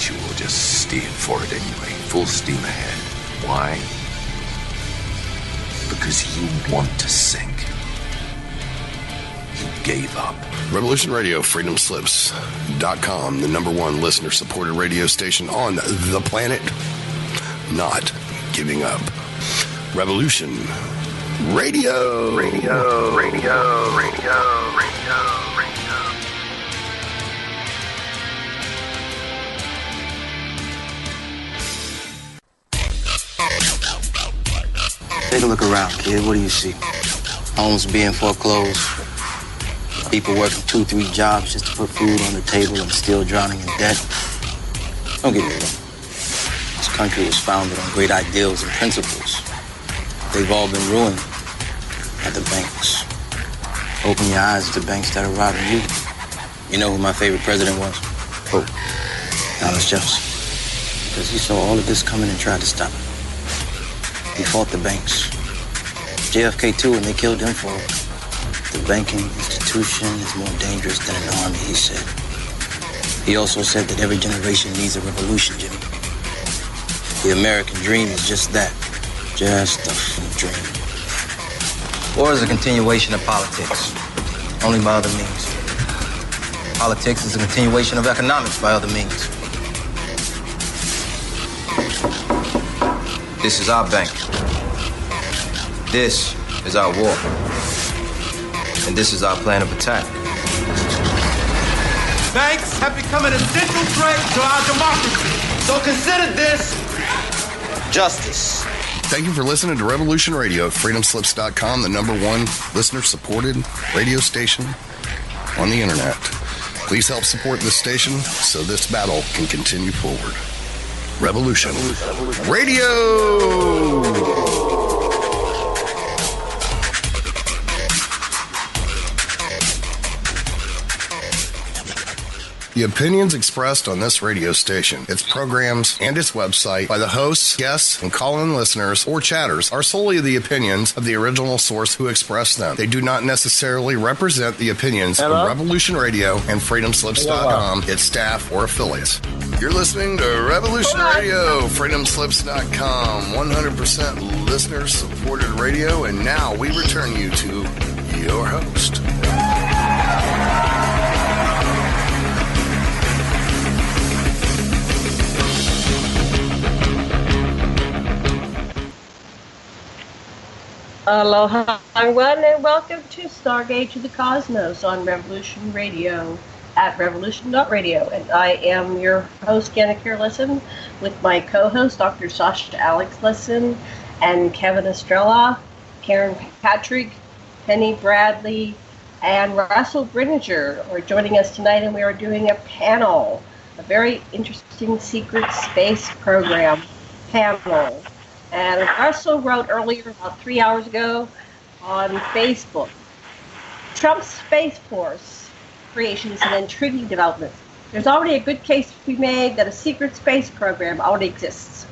but you will just steer for it anyway. Full steam ahead. Why? Because you want to sink. You gave up. Revolution Radio, freedomslips.com, the number one listener-supported radio station on the planet. Not giving up. Revolution Radio. Radio. Take a look around, kid. What do you see? Homes being foreclosed. People working 2-3 jobs just to put food on the table and still drowning in debt. Don't get me wrong. This country was founded on great ideals and principles. They've all been ruined by the banks. Open your eyes to the banks that are robbing you. You know who my favorite president was? Who? Thomas Jefferson. Because he saw all of this coming and tried to stop it. He fought the banks. JFK too, and they killed him for it. The banking institution is more dangerous than an army, he said. He also said that every generation needs a revolution, Jimmy. The American dream is just that. Just a dream. War is a continuation of politics, only by other means. Politics is a continuation of economics by other means. This is our bank. This is our war. And this is our plan of attack. Banks have become an essential threat to our democracy. So consider this justice. Thank you for listening to Revolution Radio at freedomslips.com, the number one listener-supported radio station on the internet. Please help support this station so this battle can continue forward. Revolution Radio! The opinions expressed on this radio station, its programs, and its website by the hosts, guests, and call-in listeners or chatters are solely the opinions of the original source who expressed them. They do not necessarily represent the opinions of Revolution Radio and freedomslips.com, its staff, or affiliates. You're listening to Revolution Radio, freedomslips.com, 100% listener-supported radio, and now we return you to your host. Aloha, everyone, and welcome to Stargate to the Cosmos on Revolution Radio at revolution.radio. And I am your host, Yannick Lessin, with my co-host, Dr. Sasha Alex Lessin, and Kevin Estrella, Karen Patrick, Penny Bradley, and Russell Brininger are joining us tonight, and we are doing a panel, a very interesting secret space program panel. And Russell wrote earlier, about 3 hours ago, on Facebook, Trump's Space Force creation is an intriguing development. There's already a good case to be made that a secret space program already exists.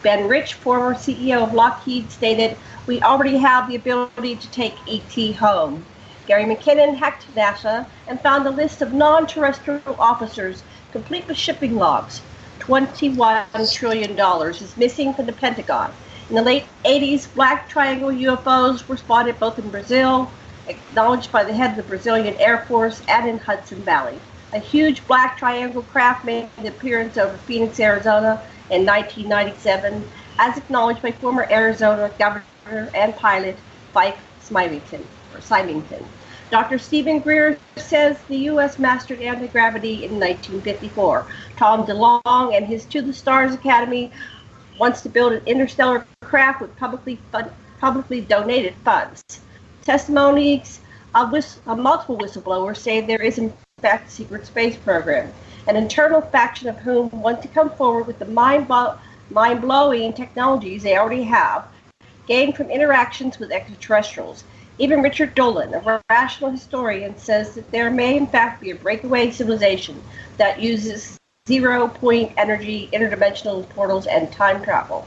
Ben Rich, former CEO of Lockheed, stated, "We already have the ability to take ET home." Gary McKinnon hacked NASA and found a list of non-terrestrial officers complete with shipping logs. $21 trillion is missing from the Pentagon. In the late 80s, black triangle UFOs were spotted both in Brazil, acknowledged by the head of the Brazilian Air Force, and in Hudson Valley. A huge black triangle craft made an appearance over Phoenix, Arizona in 1997, as acknowledged by former Arizona governor and pilot Mike Symington. Dr. Stephen Greer says the U.S. mastered anti-gravity in 1954. Tom DeLonge and his To the Stars Academy wants to build an interstellar craft with publicly donated funds. Testimonies of multiple whistleblowers say there is in fact a secret space program. An internal faction of whom want to come forward with the mind-blowing technologies they already have, gained from interactions with extraterrestrials. Even Richard Dolan, a rational historian, says that there may in fact be a breakaway civilization that uses zero-point energy, interdimensional portals, and time travel.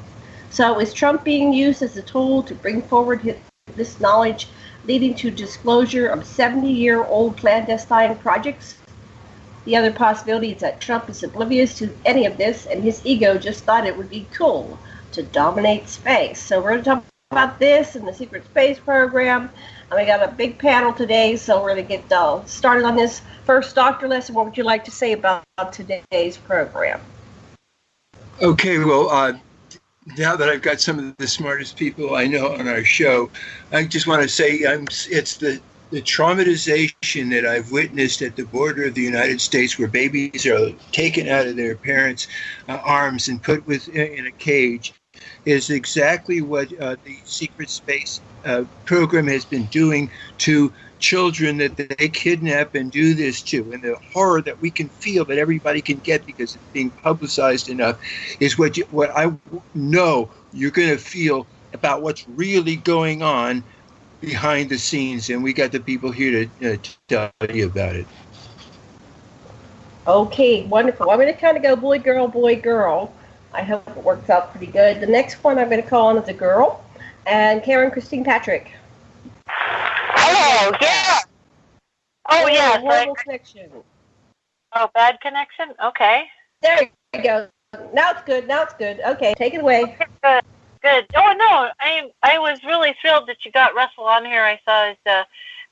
So is Trump being used as a tool to bring forward this knowledge, leading to disclosure of 70-year-old clandestine projects? The other possibility is that Trump is oblivious to any of this, and his ego just thought it would be cool to dominate space. So we're going to talk about this and the secret space program. And we got a big panel today, so we're going to get started on this. First, Dr. Lessin, what would you like to say about today's program? Okay, well, now that I've got some of the smartest people I know on our show, I just want to say it's the traumatization that I've witnessed at the border of the United States, where babies are taken out of their parents' arms and put in a cage, is exactly what the secret space program has been doing to children that they kidnap and do this to. And the horror that we can feel, that everybody can get because it's being publicized enough, is what I know you're going to feel about what's really going on behind the scenes. And we got the people here to tell you about it. Okay, wonderful. I'm going to kind of go boy, girl. I hope it works out pretty good. The next one I'm going to call on is a girl. And Karen Christine Patrick. Hello, yeah. Oh, yes. Horrible connection. Oh, bad connection? Okay. There you go. Now it's good. Okay, take it away. Okay, good. Oh, no, I was really thrilled that you got Russell on here. I saw his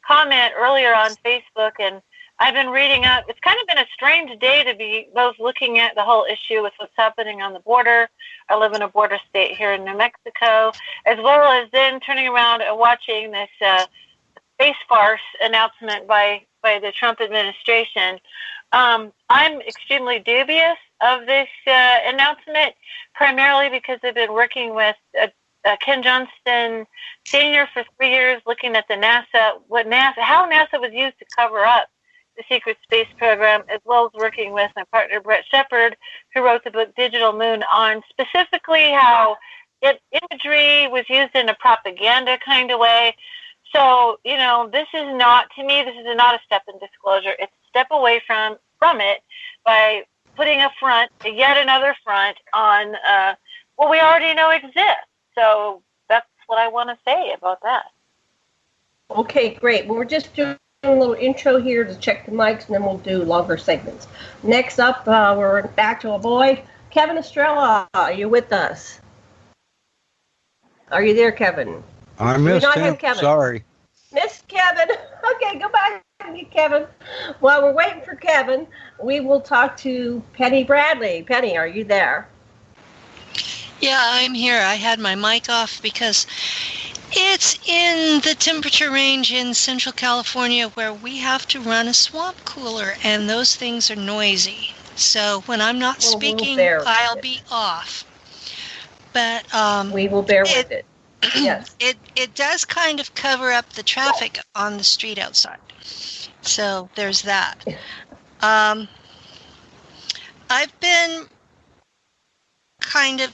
comment earlier on Facebook, and I've been reading up. It's kind of been a strange day to be both looking at the whole issue with what's happening on the border. I live in a border state here in New Mexico, as well as then turning around and watching this space farce announcement by the Trump administration. I'm extremely dubious of this announcement, primarily because I've been working with Ken Johnston Sr. for 3 years, looking at the how NASA was used to cover up the secret space program, as well as working with my partner Brett Shepard, who wrote the book Digital Moon, on specifically how imagery was used in a propaganda kind of way. So, this is not a step in disclosure. It's a step away from it by putting yet another front on what we already know exists. So that's what I want to say about that. Okay, great. Well, we're just doing a little intro here to check the mics, and then we'll do longer segments. Next up, we're back to a boy. Kevin Estrella, are you with us? Are you there, Kevin? I missed him. Sorry. Missed Kevin. Okay, go back and get Kevin. While we're waiting for Kevin, we will talk to Penny Bradley. Penny, are you there? Yeah, I'm here. I had my mic off because it's in the temperature range in Central California where we have to run a swamp cooler, and those things are noisy. So when I'm not speaking, I'll be off. But we will bear with it. Yes. It does kind of cover up the traffic on the street outside. So there's that. I've been kind of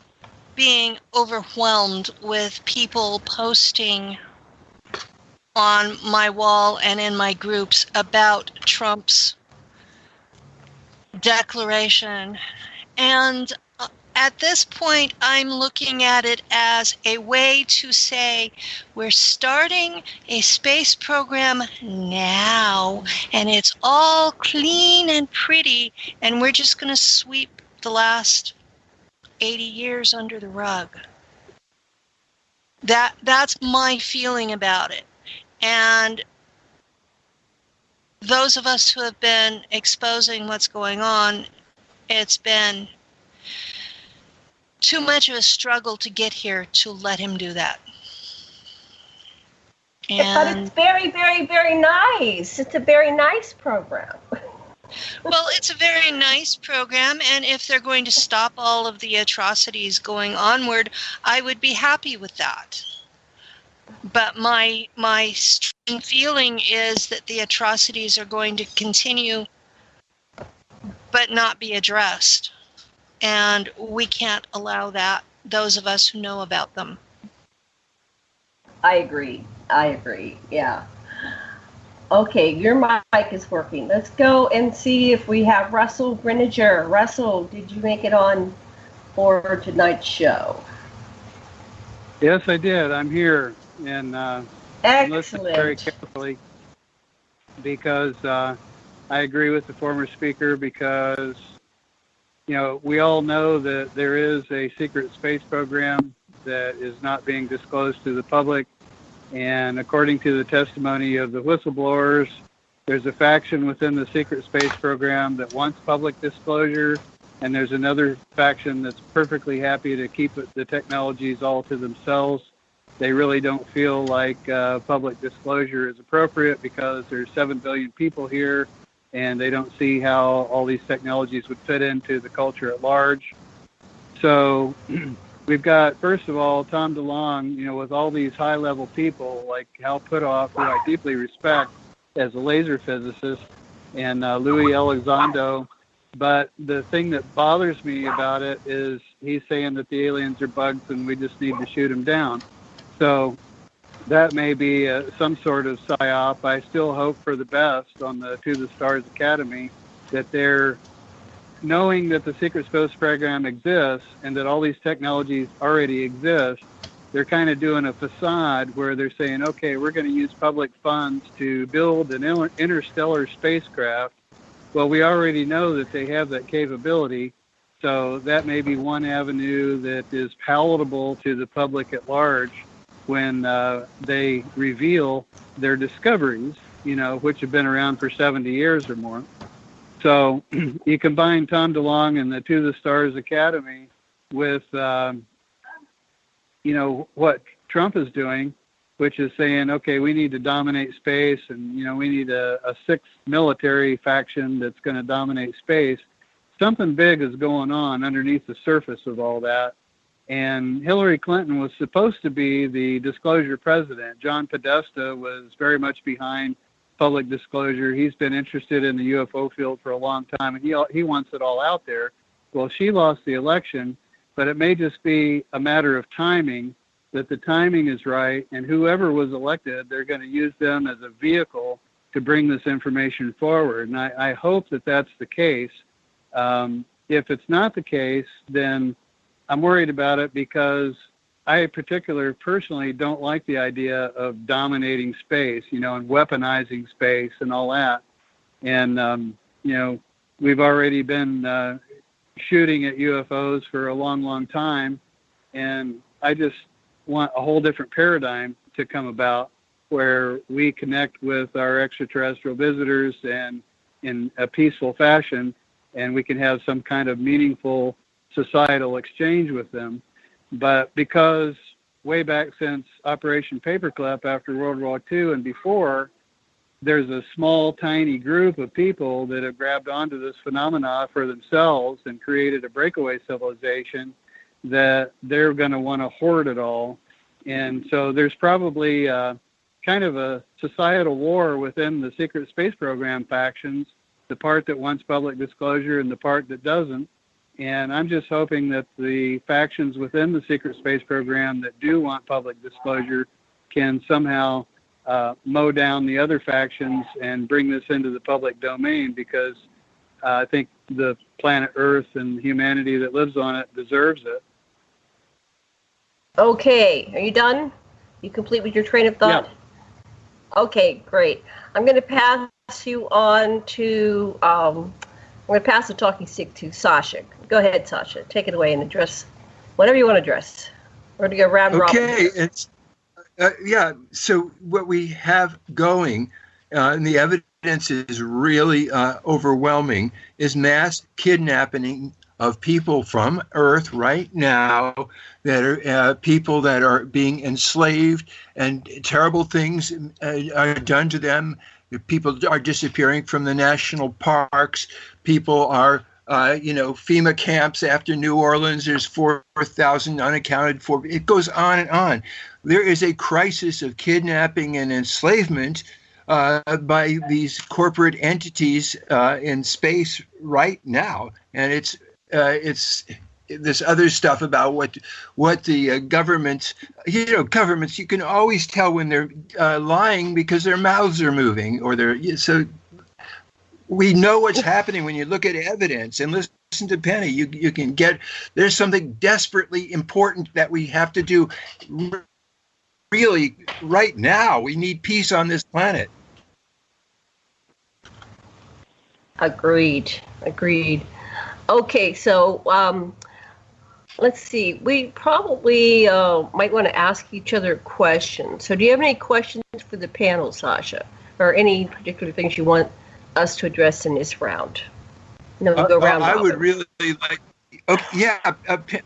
being overwhelmed with people posting on my wall and in my groups about Trump's declaration. And at this point, I'm looking at it as a way to say we're starting a space program now, and it's all clean and pretty, and we're just going to sweep the last 80 years under the rug. That's my feeling about it. And those of us who have been exposing what's going on, it's been too much of a struggle to get here to let him do that. But it's very, very, very nice. It's a very nice program. Well, it's a very nice program, and if they're going to stop all of the atrocities going onward, I would be happy with that. But my strong feeling is that the atrocities are going to continue but not be addressed. And we can't allow that, those of us who know about them. I agree, yeah. Okay, your mic is working. Let's go and see if we have Russell Greninger. Russell, did you make it on for tonight's show? Yes, I did. I'm here. And listening very carefully because I agree with the former speaker because, we all know that there is a secret space program that is not being disclosed to the public. And according to the testimony of the whistleblowers, there's a faction within the secret space program that wants public disclosure, and there's another faction that's perfectly happy to keep the technologies all to themselves. They really don't feel like public disclosure is appropriate because there's 7 billion people here, and they don't see how all these technologies would fit into the culture at large. So we've got, first of all, Tom DeLonge, with all these high-level people like Hal Puthoff, who I deeply respect as a laser physicist, and Louis Elizondo. But the thing that bothers me about it is he's saying that the aliens are bugs and we just need to shoot them down. So that may be some sort of psyop. I still hope for the best on the To the Stars Academy, that they're knowing that the secret space program exists and that all these technologies already exist. They're kind of doing a facade where they're saying, okay, we're going to use public funds to build an interstellar spacecraft. Well, we already know that they have that capability. So that may be one avenue that is palatable to the public at large when they reveal their discoveries, which have been around for 70 years or more. So you combine Tom DeLonge and the To the Stars Academy with, what Trump is doing, which is saying, okay, we need to dominate space, and, we need a sixth military faction that's going to dominate space. Something big is going on underneath the surface of all that. And Hillary Clinton was supposed to be the disclosure president. John Podesta was very much behind public disclosure. He's been interested in the UFO field for a long time, and he wants it all out there. Well, she lost the election, but it may just be a matter of timing, that the timing is right, and whoever was elected, they're going to use them as a vehicle to bring this information forward. And I hope that that's the case. If it's not the case, then I'm worried about it because I personally don't like the idea of dominating space, and weaponizing space and all that. And, we've already been shooting at UFOs for a long, long time. And I just want a whole different paradigm to come about where we connect with our extraterrestrial visitors and in a peaceful fashion, and we can have some kind of meaningful societal exchange with them. But because way back since Operation Paperclip after World War II and before, there's a small, tiny group of people that have grabbed onto this phenomena for themselves and created a breakaway civilization that they're going to want to hoard it all. And so there's probably kind of a societal war within the secret space program factions, the part that wants public disclosure and the part that doesn't. And I'm just hoping that the factions within the secret space program that do want public disclosure can somehow mow down the other factions and bring this into the public domain, because I think the planet Earth and humanity that lives on it deserves it. Okay, are you done? You complete with your train of thought? Yeah. Okay, great. I'm going to pass you on to, I'm going to pass the talking stick to Sasha. Go ahead, Sasha. Take it away and address whatever you want to address. We're going to go round robin. Okay, it's so what we have going, and the evidence is really overwhelming, is mass kidnapping of people from Earth right now, that are people that are being enslaved, and terrible things are done to them. People are disappearing from the national parks. People are, FEMA camps after New Orleans. There's 4,000 unaccounted for. It goes on and on. There is a crisis of kidnapping and enslavement by these corporate entities in space right now, and it's this other stuff about what the governments, governments, you can always tell when they're lying because their mouths are moving, or so we know what's happening when you look at evidence and listen to Penny. You can get, there's something desperately important that we have to do really right now. We need peace on this planet. Agreed. Okay, so let's see. We probably might want to ask each other questions. So do you have any questions for the panel, Sasha? Or any particular things you want us to address in this round? No, we'll go round I robin. would really like...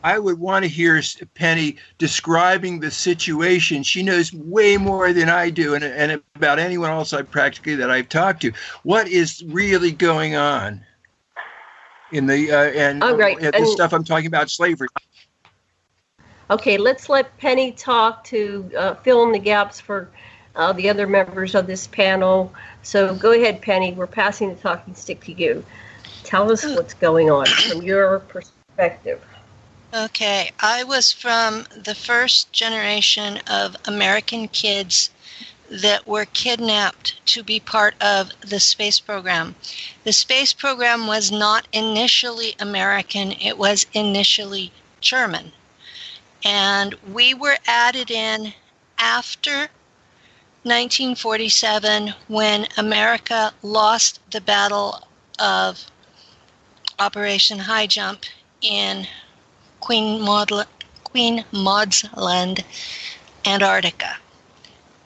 I would want to hear Penny describing the situation. She knows way more than I do, and about anyone else that I've talked to. What is really going on in the this stuff I'm talking about, slavery? Okay, let's let Penny talk to fill in the gaps for the other members of this panel. So go ahead, Penny. We're passing the talking stick to you. Tell us what's going on from your perspective. Okay, I was from the first generation of American kids that were kidnapped to be part of the space program. The space program was not initially American, it was initially German. And we were added in after 1947 when America lost the Battle of Operation High Jump in Queen Maud's Land, Antarctica.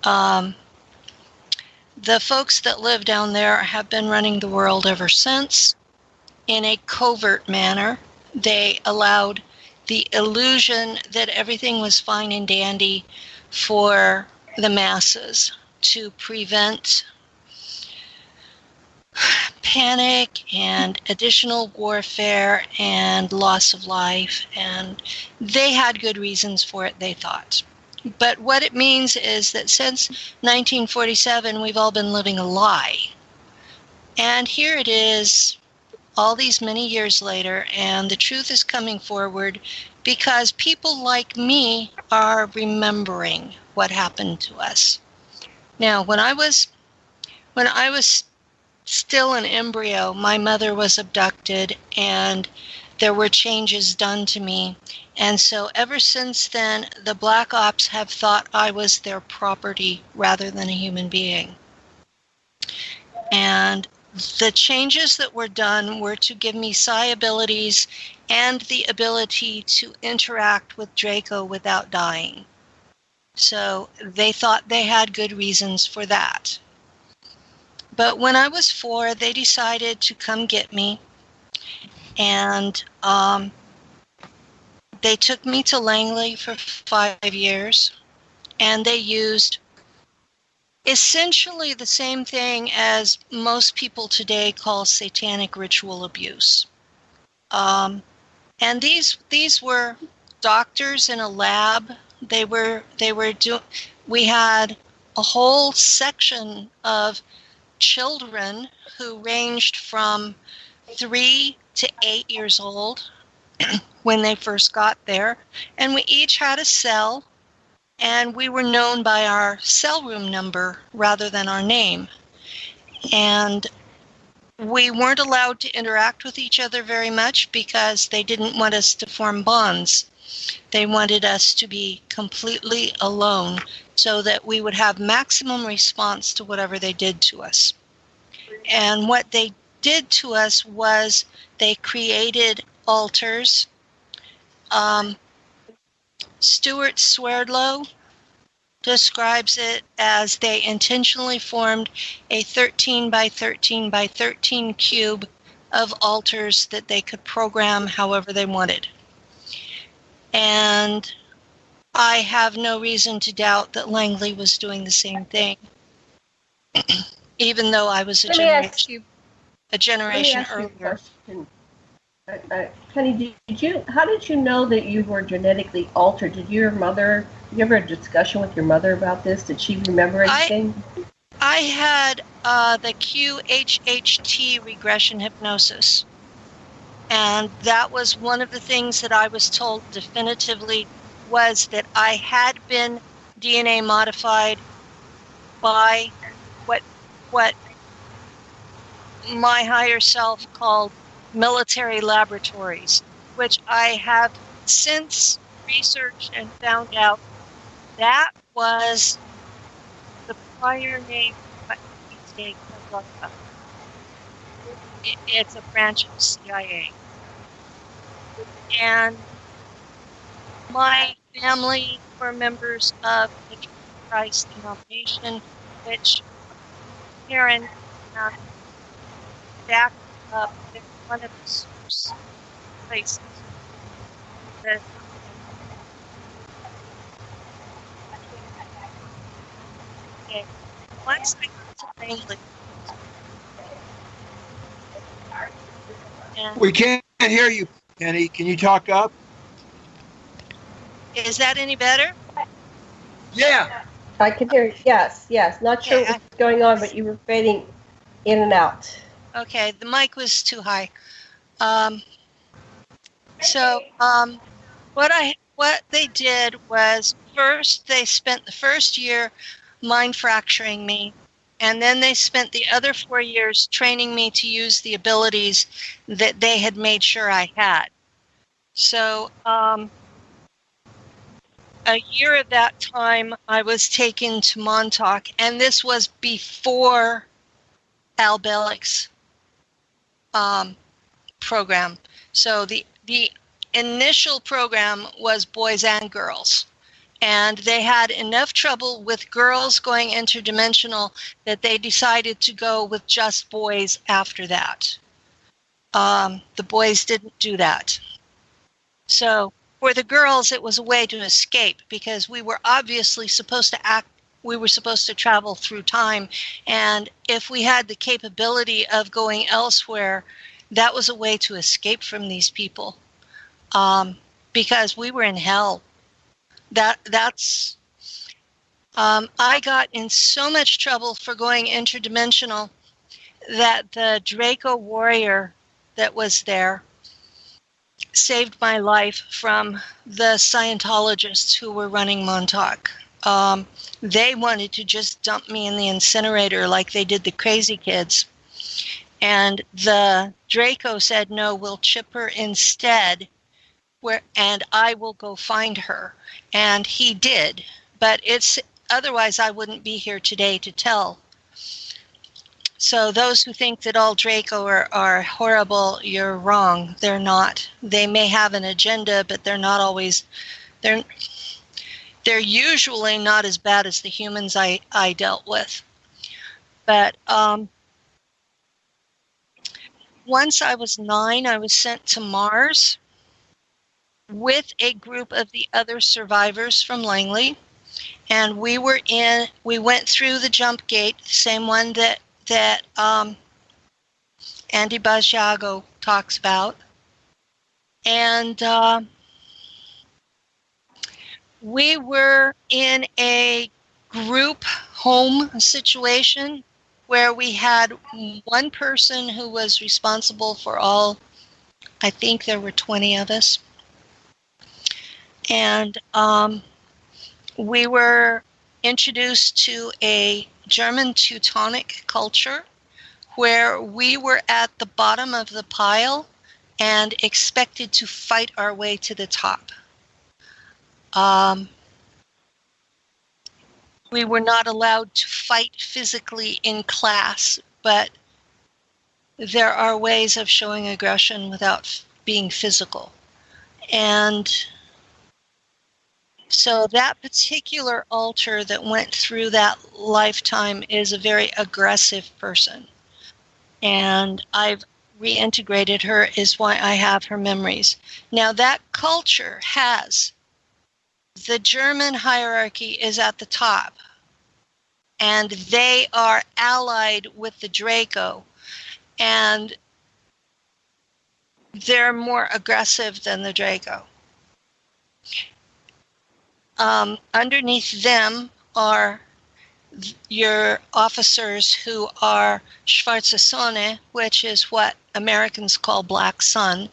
The folks that live down there have been running the world ever since in a covert manner. They allowed the illusion that everything was fine and dandy for the masses to prevent panic and additional warfare and loss of life, and they had good reasons for it, they thought. But what it means is that since 1947, we've all been living a lie. And here it is, all these many years later, and the truth is coming forward because people like me are remembering what happened to us. Now, when I was still an embryo, my mother was abducted and there were changes done to me. And so ever since then, the Black Ops have thought I was their property rather than a human being. And the changes that were done were to give me psi abilities and the ability to interact with Draco without dying. So they thought they had good reasons for that. But when I was 4, they decided to come get me. And they took me to Langley for 5 years. And they used essentially the same thing as most people today call satanic ritual abuse. And these were doctors in a lab. We had a whole section of children who ranged from 3 to 8 years old when they first got there. And we each had a cell, and we were known by our cell room number rather than our name. And we weren't allowed to interact with each other very much because they didn't want us to form bonds. They wanted us to be completely alone so that we would have maximum response to whatever they did to us. And what they did to us was they created altars. Stuart Swerdlow describes it as they intentionally formed a 13 by 13 by 13 cube of altars that they could program however they wanted. And I have no reason to doubt that Langley was doing the same thing, even though I was a generation earlier. Penny, how did you know that you were genetically altered? Did you ever have a discussion with your mother about this? Did she remember anything? I had the QHHT regression hypnosis. And that was one of the things that I was told definitively was that I had been DNA modified by what my higher self called Military Laboratories, which I have since researched and found out that was the prior name for It's a branch of CIA. And my family were members of the Church of Christ denomination, which Karen backed up in one of the source places that okay. Once I got to Langley, We can't hear you, Penny. Can you talk up? is that any better? Yeah. I can hear you. Yes, yes. Not sure Okay, what's going on, but you were fading in and out. Okay, the mic was too high. What they did was first they spent the first year mind fracturing me, and then they spent the other 4 years training me to use the abilities that they had made sure I had. So a year at that time, I was taken to Montauk, and this was before Al Bellick's program. So the initial program was boys and girls, and they had enough trouble with girls going interdimensional that they decided to go with just boys after that. The boys didn't do that. So for the girls, it was a way to escape, because we were obviously supposed to act. We were supposed to travel through time, and if we had the capability of going elsewhere, that was a way to escape from these people, because we were in hell. I got in so much trouble for going interdimensional that the Draco warrior that was there saved my life from the Scientologists who were running Montauk. They wanted to just dump me in the incinerator like they did the crazy kids. And the Draco said, no, we'll chip her instead, and I will go find her. And he did. But otherwise I wouldn't be here today to tell. So those who think that all Draco are horrible, you're wrong. They're not. They may have an agenda, but they're not always. They're usually not as bad as the humans I dealt with. But once I was 9, I was sent to Mars with a group of the other survivors from Langley, and we went through the jumpgate, the same one that Andy Basiago talks about. And we were in a group home situation where we had one person who was responsible for all, I think there were 20 of us. And we were introduced to a German Teutonic culture where we were at the bottom of the pile and expected to fight our way to the top. We were not allowed to fight physically in class, but there are ways of showing aggression without being physical. And so that particular alter that went through that lifetime is a very aggressive person. And I've reintegrated her, is why I have her memories. Now that culture has, the German hierarchy is at the top, and they are allied with the Draco, and they're more aggressive than the Draco. Underneath them are your officers who are Schwarze Sonne, which is what Americans call black sun,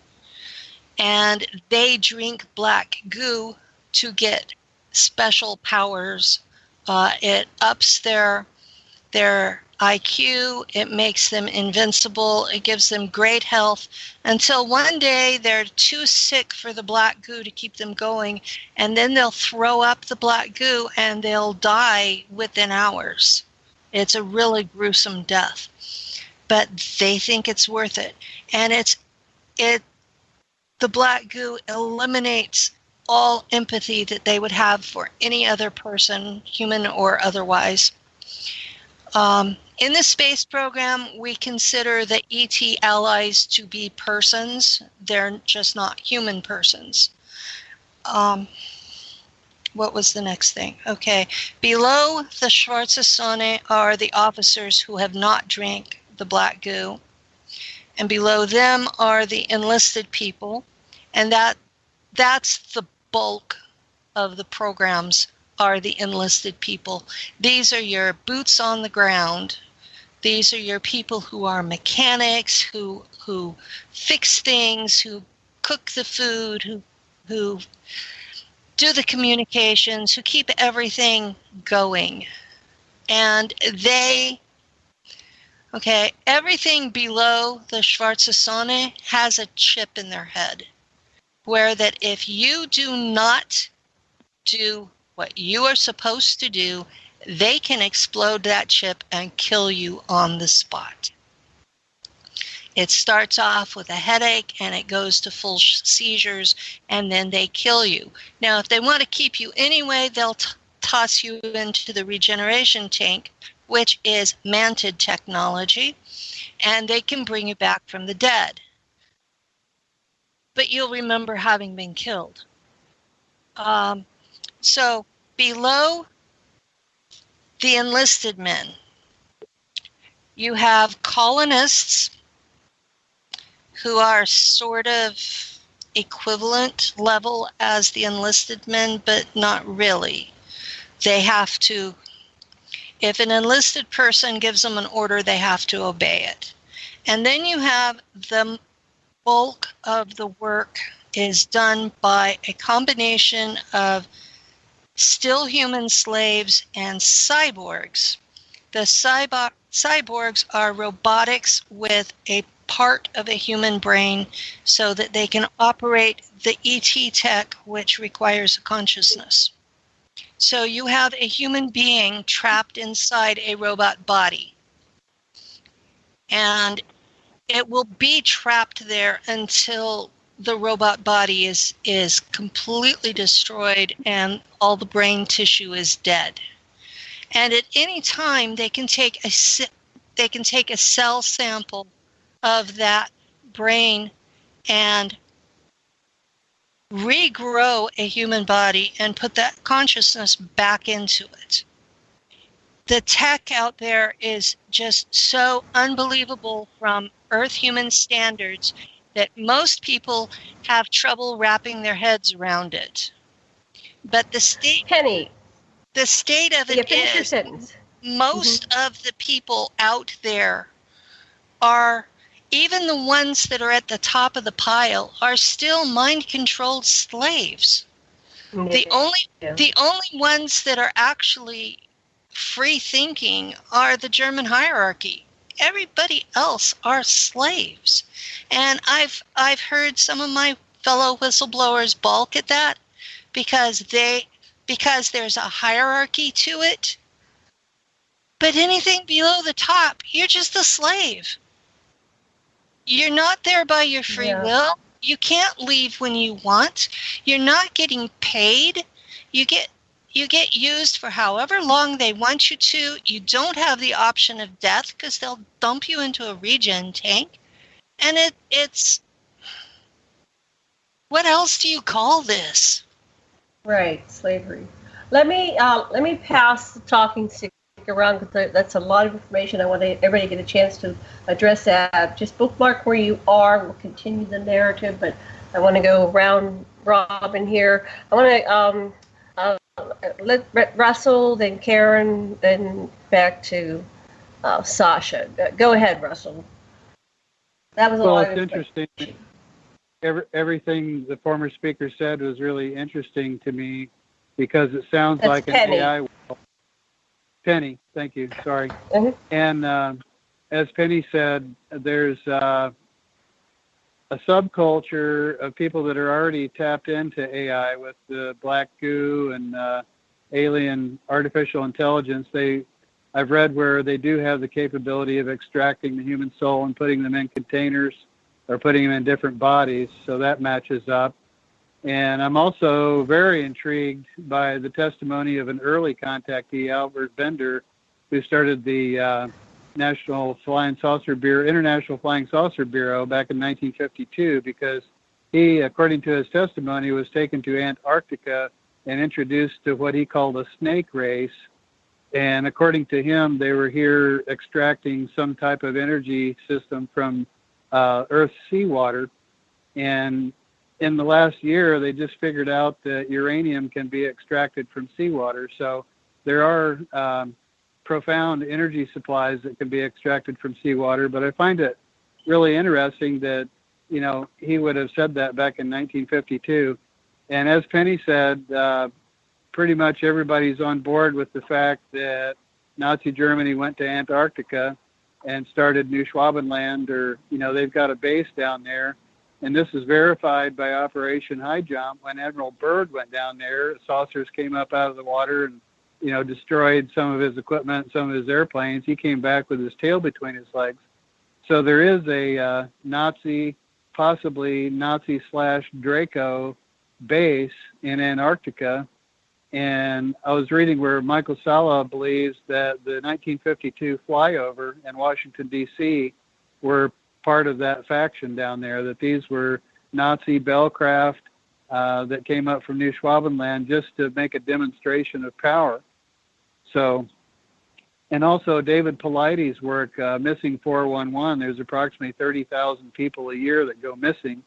and they drink black goo to get special powers. It ups their IQ, it makes them invincible, it gives them great health, until one day they're too sick for the black goo to keep them going, and then they'll throw up the black goo and they'll die within hours. It's a really gruesome death. but they think it's worth it. And the black goo eliminates all empathy that they would have for any other person, human or otherwise. In the space program, we consider the ET allies to be persons. They're just not human persons. What was the next thing? Okay. Below the schwarze Sonne are the officers who have not drank the black goo. And below them are the enlisted people. And that's the bulk of the programs, are the enlisted people. These are your boots on the ground. These are your people who are mechanics, who fix things, who cook the food, who do the communications, who keep everything going. And everything below the schwarze Sonne has a chip in their head, where that if you do not do what you are supposed to do, they can explode that chip and kill you on the spot. It starts off with a headache and it goes to full seizures, and then they kill you. Now, if they want to keep you anyway, they'll toss you into the regeneration tank, which is Mantid technology, and they can bring you back from the dead. But you'll remember having been killed. So below the enlisted men, you have colonists who are sort of equivalent level as the enlisted men, but not really. They have to, if an enlisted person gives them an order, they have to obey it. And then you have the bulk of the work is done by a combination of still human slaves and cyborgs. The cyborgs are robotics with a part of a human brain so that they can operate the ET tech, which requires a consciousness. So you have a human being trapped inside a robot body. And it will be trapped there until the robot body is completely destroyed and all the brain tissue is dead. And at any time they can take a cell sample of that brain and regrow a human body and put that consciousness back into it. The tech out there is just so unbelievable from Earth human standards that most people have trouble wrapping their heads around it. But the state of it is most of the people out there are, even the ones that are at the top of the pile, are still mind-controlled slaves. Yeah. The only ones that are actually free-thinking are the German hierarchy. Everybody else are slaves. And I've heard some of my fellow whistleblowers balk at that because there's a hierarchy to it. But anything below the top, you're just a slave. You're not there by your free will. You can't leave when you want. You're not getting paid. You get used for however long they want you to. You don't have the option of death because they'll dump you into a regen tank. And it's what else do you call this? Right, slavery. Let me pass the talking stick around because that's a lot of information. I want everybody to get a chance to address that. Just bookmark where you are. We'll continue the narrative, but I want to go round robin here. I want to let Russell, then Karen, then back to Sasha. Go ahead, Russell. That was a lot of interesting. Everything the former speaker said was really interesting to me because it sounds like Penny. an AI world. Penny, thank you. Sorry. Mm-hmm. And as Penny said, there's a subculture of people that are already tapped into AI with the black goo and alien artificial intelligence. I've read where they do have the capability of extracting the human soul and putting them in containers or putting them in different bodies, so that matches up. And I'm also very intrigued by the testimony of an early contactee, Albert Bender, who started the International Flying Saucer Bureau back in 1952, because he, according to his testimony, was taken to Antarctica and introduced to what he called a snake race. And according to him, they were here extracting some type of energy system from Earth's seawater. And in the last year, they just figured out that uranium can be extracted from seawater. So there are profound energy supplies that can be extracted from seawater. But I find it really interesting that, you know, he would have said that back in 1952. And as Penny said, pretty much everybody's on board with the fact that Nazi Germany went to Antarctica and started New Schwabenland, or, you know, they've got a base down there. And this is verified by Operation High Jump. When Admiral Byrd went down there, saucers came up out of the water and, you know, destroyed some of his equipment, some of his airplanes. He came back with his tail between his legs. So there is a Nazi, possibly Nazi/Draco base in Antarctica. And I was reading where Michael Sala believes that the 1952 flyover in Washington, D.C. were part of that faction down there, that these were Nazi Bellcraft that came up from New Schwabenland just to make a demonstration of power. So, and also David Paulides' work, Missing 411, there's approximately 30,000 people a year that go missing.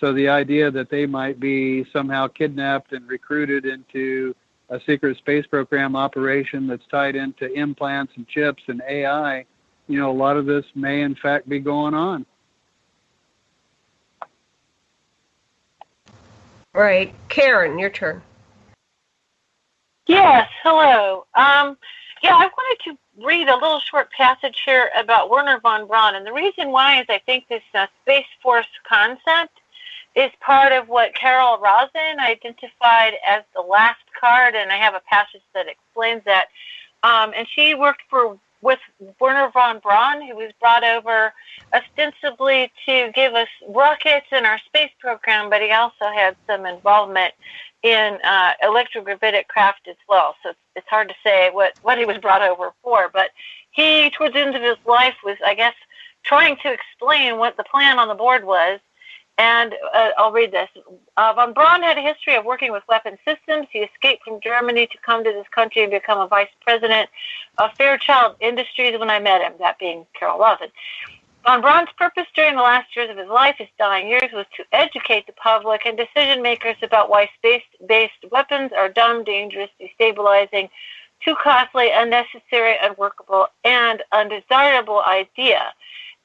So the idea that they might be somehow kidnapped and recruited into a secret space program operation that's tied into implants and chips and AI, you know, a lot of this may in fact be going on. Right. Karen, your turn. Yes, hello. Yeah, I wanted to read a little short passage here about Wernher von Braun. And the reason why is I think this Space Force concept is part of what Carol Rosin identified as the last card, and I have a passage that explains that. And she worked with Wernher von Braun, who was brought over ostensibly to give us rockets in our space program, but he also had some involvement in electrogravitic craft as well. So it's hard to say what he was brought over for. But he, towards the end of his life, was, I guess, trying to explain what the plan on the board was. And I'll read this. Von Braun had a history of working with weapon systems. He escaped from Germany to come to this country and become a vice president of Fairchild Industries when I met him, that being Carol Rosin. Von Braun's purpose during the last years of his life, his dying years, was to educate the public and decision makers about why space-based weapons are dumb, dangerous, destabilizing, too costly, unnecessary, unworkable, and undesirable idea,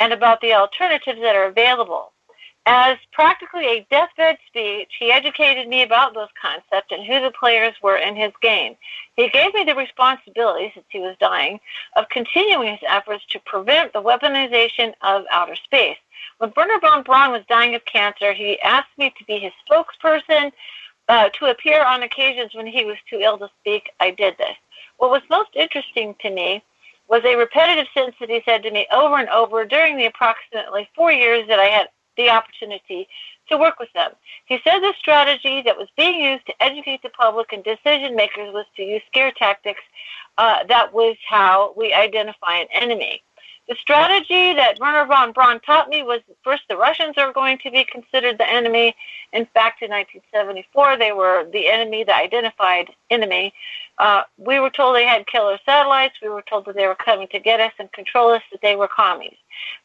and about the alternatives that are available. As practically a deathbed speech, he educated me about those concepts and who the players were in his game. He gave me the responsibility, since he was dying, of continuing his efforts to prevent the weaponization of outer space. When Wernher von Braun was dying of cancer, he asked me to be his spokesperson, to appear on occasions when he was too ill to speak. I did this. What was most interesting to me was a repetitive sentence that he said to me over and over during the approximately 4 years that I had the opportunity to work with them. He said the strategy that was being used to educate the public and decision makers was to use scare tactics. That was how we identify an enemy. The strategy that Wernher von Braun taught me was, first, the Russians are going to be considered the enemy. In fact, in 1974, they were the enemy, the identified enemy. We were told they had killer satellites. We were told that they were coming to get us and control us, that they were commies.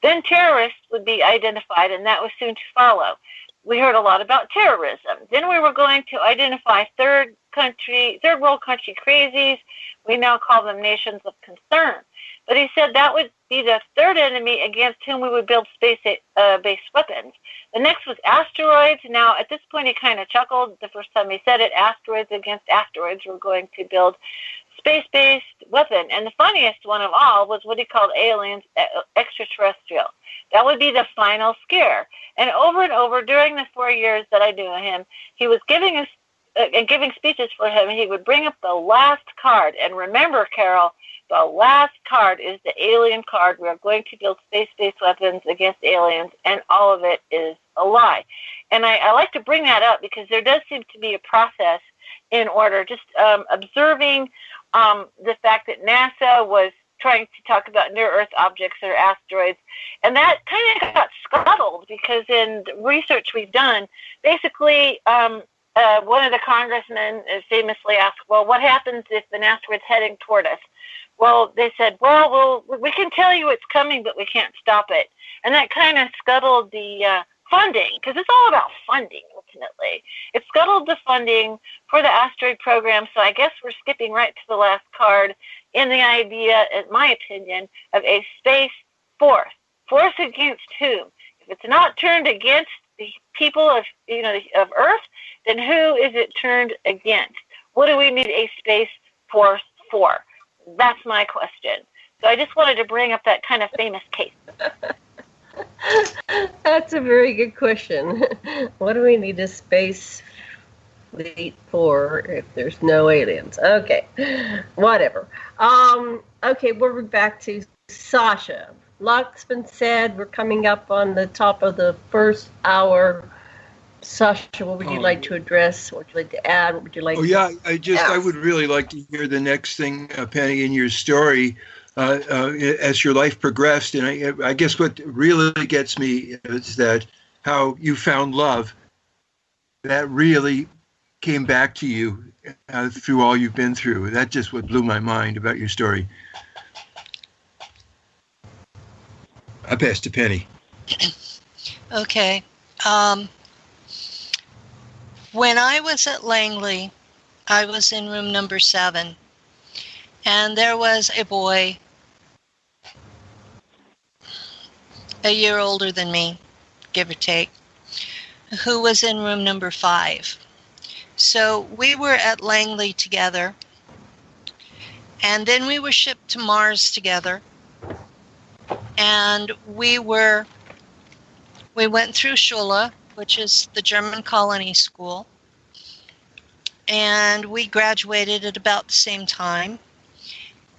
Then terrorists would be identified, and that was soon to follow. We heard a lot about terrorism. Then we were going to identify third world country crazies. We now call them nations of concern. But he said that would be the third enemy against whom we would build space-based weapons. The next was asteroids. Now, at this point, he kind of chuckled the first time he said it. Asteroids against asteroids. We're going to build space-based weapon. And the funniest one of all was what he called aliens, extraterrestrial. That would be the final scare. And over during the 4 years that I knew him, he was giving us and giving speeches for him, he would bring up the last card. And remember, Carol, The last card is the alien card. We are going to build space-based weapons against aliens, and all of it is a lie. And I like to bring that up because there does seem to be a process in order, just observing the fact that NASA was trying to talk about near-Earth objects or asteroids, and that kind of got scuttled because in research we've done, basically one of the congressmen famously asked, well, what happens if an asteroid's heading toward us? Well, they said, well, we can tell you it's coming, but we can't stop it. And that kind of scuttled the funding, because it's all about funding, ultimately. It scuttled the funding for the asteroid program, so I guess we're skipping right to the last card in the idea, in my opinion, of a space force. Force against whom? If it's not turned against the people of Earth, then who is it turned against? What do we need a space force for? That's my question. So I just wanted to bring up that kind of famous case. That's a very good question. What do we need a space fleet for if there's no aliens? Okay, whatever. Okay, we're back to Sasha. Lots been said. We're coming up on the top of the first hour. Sasha, what would you like to address? What would you like to add? What would you like to I would really like to hear the next thing, Penny, in your story as your life progressed. And I guess what really gets me is that how you found love. That really came back to you through all you've been through. That just what blew my mind about your story. I pass to Penny. Okay. When I was at Langley, I was in room number 7, and there was a boy a year older than me, give or take, who was in room number 5. So we were at Langley together, and then we were shipped to Mars together, and we went through Schule, which is the German colony school, and we graduated at about the same time.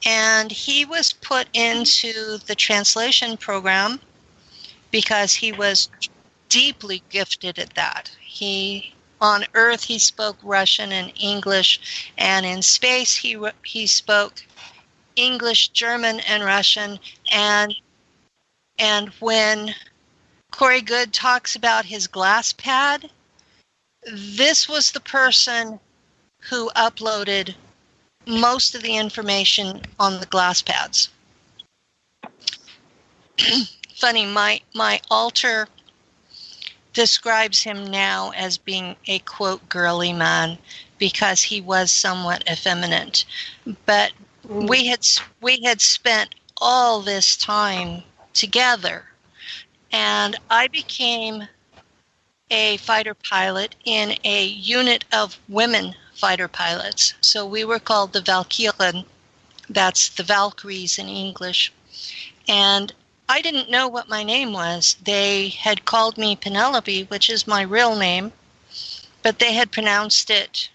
And he was put into the translation program because he was deeply gifted at that. On Earth, he spoke Russian and English, and in space, he spoke English, German, and Russian. And when Corey Good talks about his glass pad, this was the person who uploaded most of the information on the glass pads. Funny, my altar describes him now as being a, quote, girly man because he was somewhat effeminate. But we had spent all this time together. And I became a fighter pilot in a unit of women fighter pilots. So we were called the Valkyren. That's the Valkyries in English. And I didn't know what my name was. They had called me Penelope, which is my real name, but they had pronounced it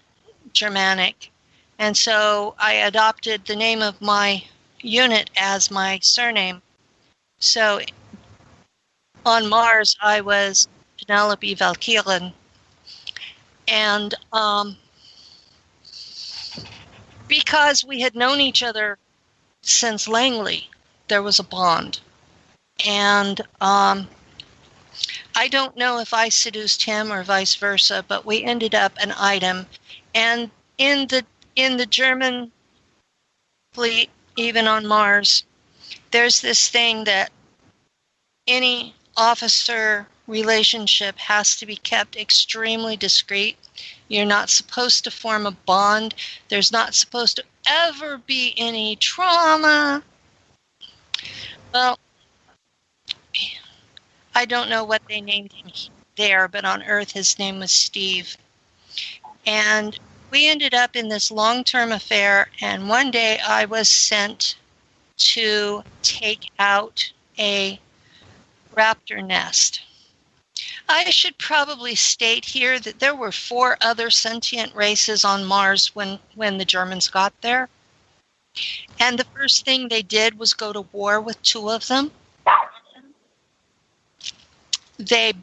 Germanic. And so I adopted the name of my unit as my surname. So on Mars, I was Penelope Valkyren. And because we had known each other since Langley, there was a bond. And I don't know if I seduced him or vice versa, but we ended up an item. And in the German fleet, even on Mars, there's this thing that any officer relationship has to be kept extremely discreet. You're not supposed to form a bond. There's not supposed to ever be any trauma. Well, I don't know what they named him there, but on Earth his name was Steve. And we ended up in this long-term affair, and one day I was sent to take out a raptor nest. I should probably state here that there were 4 other sentient races on Mars when the Germans got there. And the first thing they did was go to war with 2 of them. They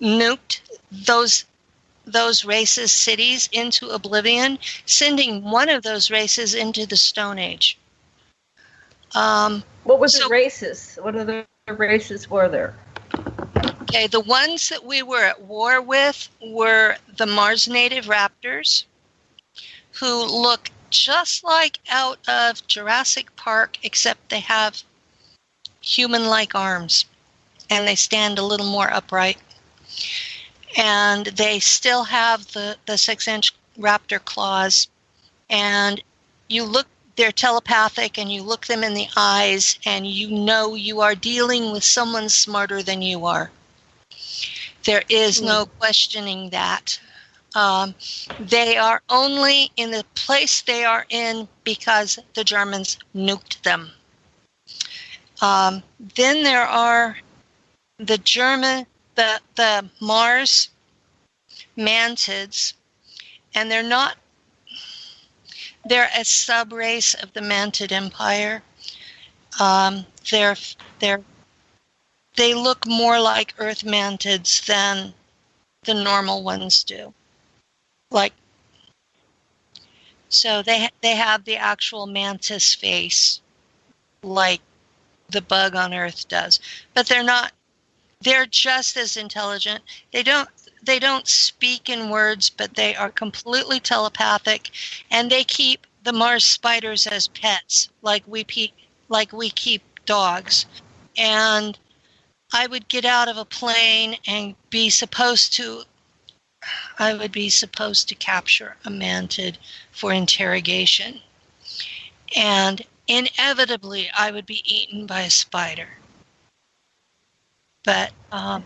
nuked those races' cities into oblivion, sending one of those races into the Stone Age. What were the races? What other races were there? Okay, the ones that we were at war with were the Mars native raptors, who look just like out of Jurassic Park, except they have human-like arms, and they stand a little more upright. And they still have the 6-inch raptor claws, and they're telepathic, and you look them in the eyes, and you know you are dealing with someone smarter than you are. There is no questioning that. They are only in the place they are in because the Germans nuked them. Then there are the Mars Mantids, and they're a sub-race of the Mantid Empire. They look more like Earth Mantids than the normal ones do. So they have the actual mantis face, like the bug on Earth does. But they're just as intelligent. They don't speak in words, but they are completely telepathic, and they keep the Mars spiders as pets, like we keep dogs. And I would get out of a plane and I would be supposed to capture a mantid for interrogation. And inevitably, I would be eaten by a spider. But I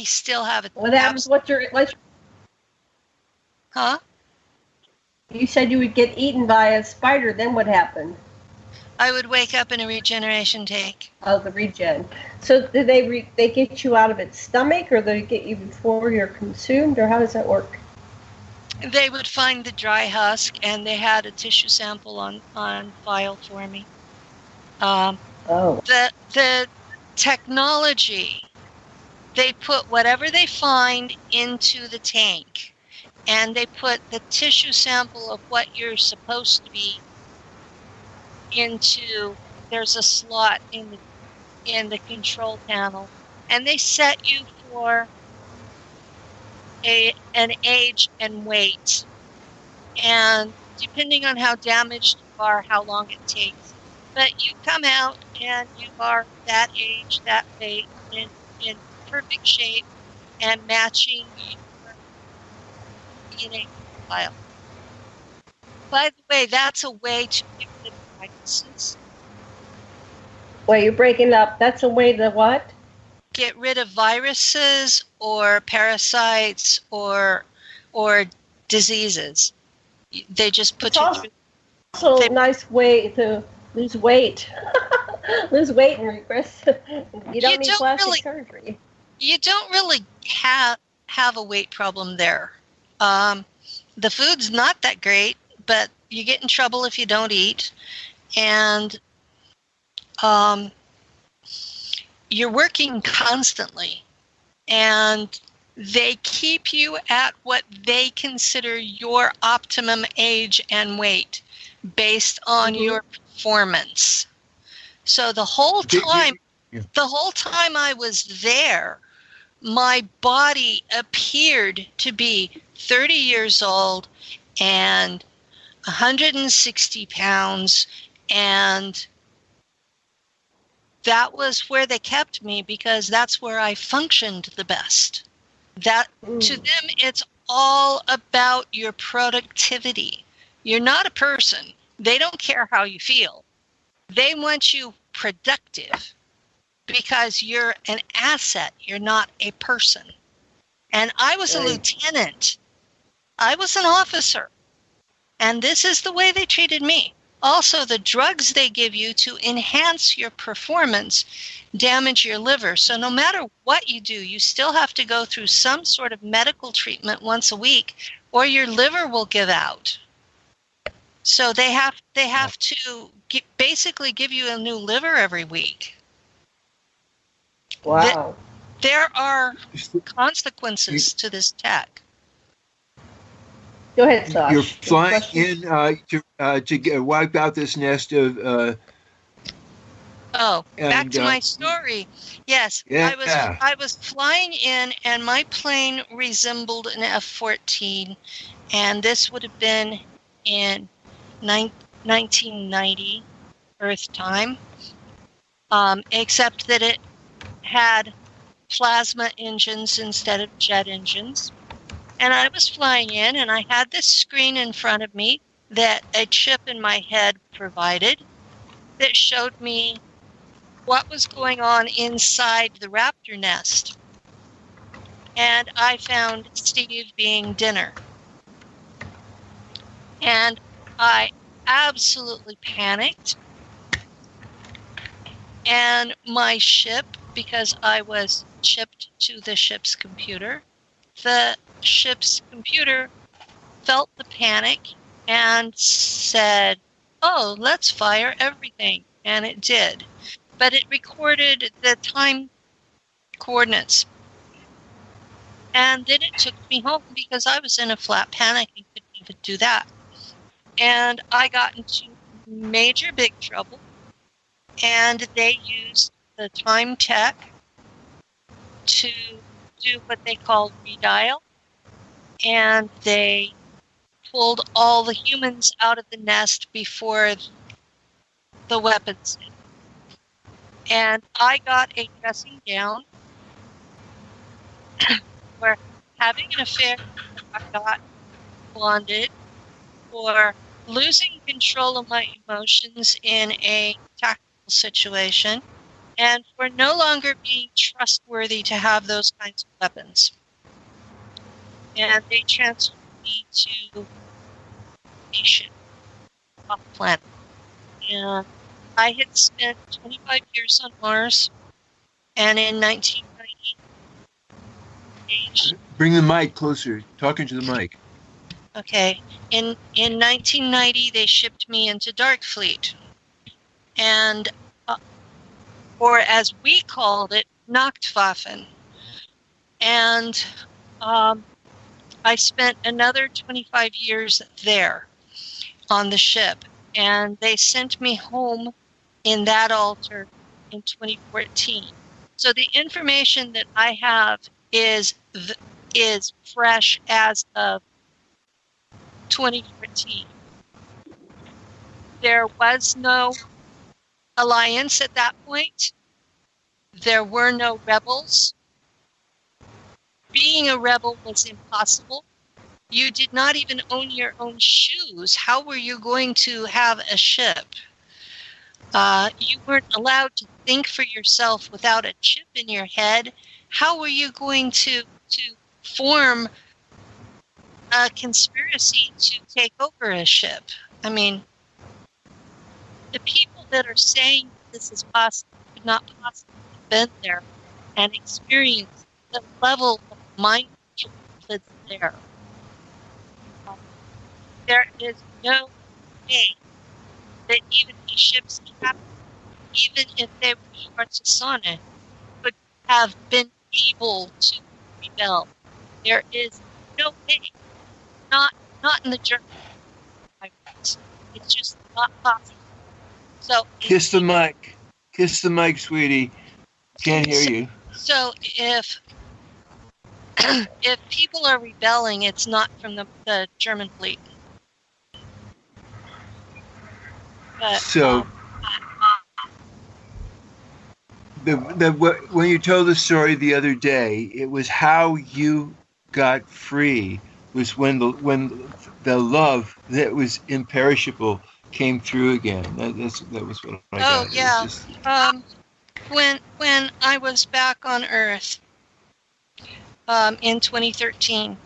still have it. What happens? Huh? You said you would get eaten by a spider. Then what happened? I would wake up in a regeneration tank. Oh, the regen. So did they get you out of its stomach, or they get you before you're consumed, or how does that work? They would find the dry husk, and they had a tissue sample on file for me. The technology, they put whatever they find into the tank, and they put the tissue sample of what you're supposed to be into. There's a slot in the control panel, and they set you for an age and weight, and depending on how damaged you are, how long it takes. But you come out and you are that age, that weight, in perfect shape and matching your DNA profile. By the way, that's a way to get rid of viruses. Wait, you're breaking up. That's a way to what? Get rid of viruses or parasites or diseases. They just put you through. Also, a nice way to lose weight. Lose weight and regress. You don't need plastic surgery. You don't really have a weight problem there. The food's not that great, but you get in trouble if you don't eat. And you're working constantly. And they keep you at what they consider your optimum age and weight based on your performance. So the whole time I was there, my body appeared to be 30 years old and 160 pounds, and that was where they kept me because that's where I functioned the best. To them, it's all about your productivity. You're not a person. They don't care how you feel. They want you productive because you're an asset. You're not a person. And I was a lieutenant. I was an officer. And this is the way they treated me. Also, the drugs they give you to enhance your performance damage your liver. So no matter what you do, you still have to go through some sort of medical treatment once a week, or your liver will give out. So they have to basically give you a new liver every week. Wow. There are consequences to this tech. Go ahead, Sasha. You're flying in to wipe out this nest of. Back to my story. Yes, yeah. I was flying in, and my plane resembled an F-14, and this would have been in 1990 Earth time, except that it had plasma engines instead of jet engines. And I was flying in, and I had this screen in front of me that a chip in my head provided that showed me what was going on inside the raptor nest. And I found Steve being dinner. And I absolutely panicked. And my ship, because I was chipped to the ship's computer, the ship's computer felt the panic and said, "Oh, let's fire everything." And it did. But it recorded the time coordinates. And then it took me home because I was in a flat panic and couldn't even do that. And I got into major big trouble. And they used the time tech to do what they called redial. And they pulled all the humans out of the nest before the weapons did. And I got a dressing down for having an affair. I got bonded for losing control of my emotions in a tactical situation, and for no longer being trustworthy to have those kinds of weapons. And they transferred me to a ship off the planet. And I had spent 25 years on Mars, and in 1990... Bring the mic closer. Talking to the mic. Okay. In 1990, they shipped me into Darkfleet. And, or as we called it, Nachtwaffen. And I spent another 25 years there on the ship. And they sent me home in that altar in 2014. So the information that I have is fresh as of 2014. There was no alliance at that point. There were no rebels. Being a rebel was impossible. You did not even own your own shoes. How were you going to have a ship? You weren't allowed to think for yourself without a chip in your head. How were you going to form a conspiracy to take over a ship? I mean, the people that are saying this is possible could not possibly have been there and experienced the level of mind control that's there. There is no way that even the ship's captain, even if they were Schwarzsonne, could have been able to rebel. There is no way, not in the German. It's just not possible. So kiss the mic, sweetie. Can't hear you. So if people are rebelling, it's not from the German fleet. But, so when you told the story the other day, it was how you got free. Was when the love that was imperishable came through again. That was what I got. Oh yeah. When I was back on Earth in 2013,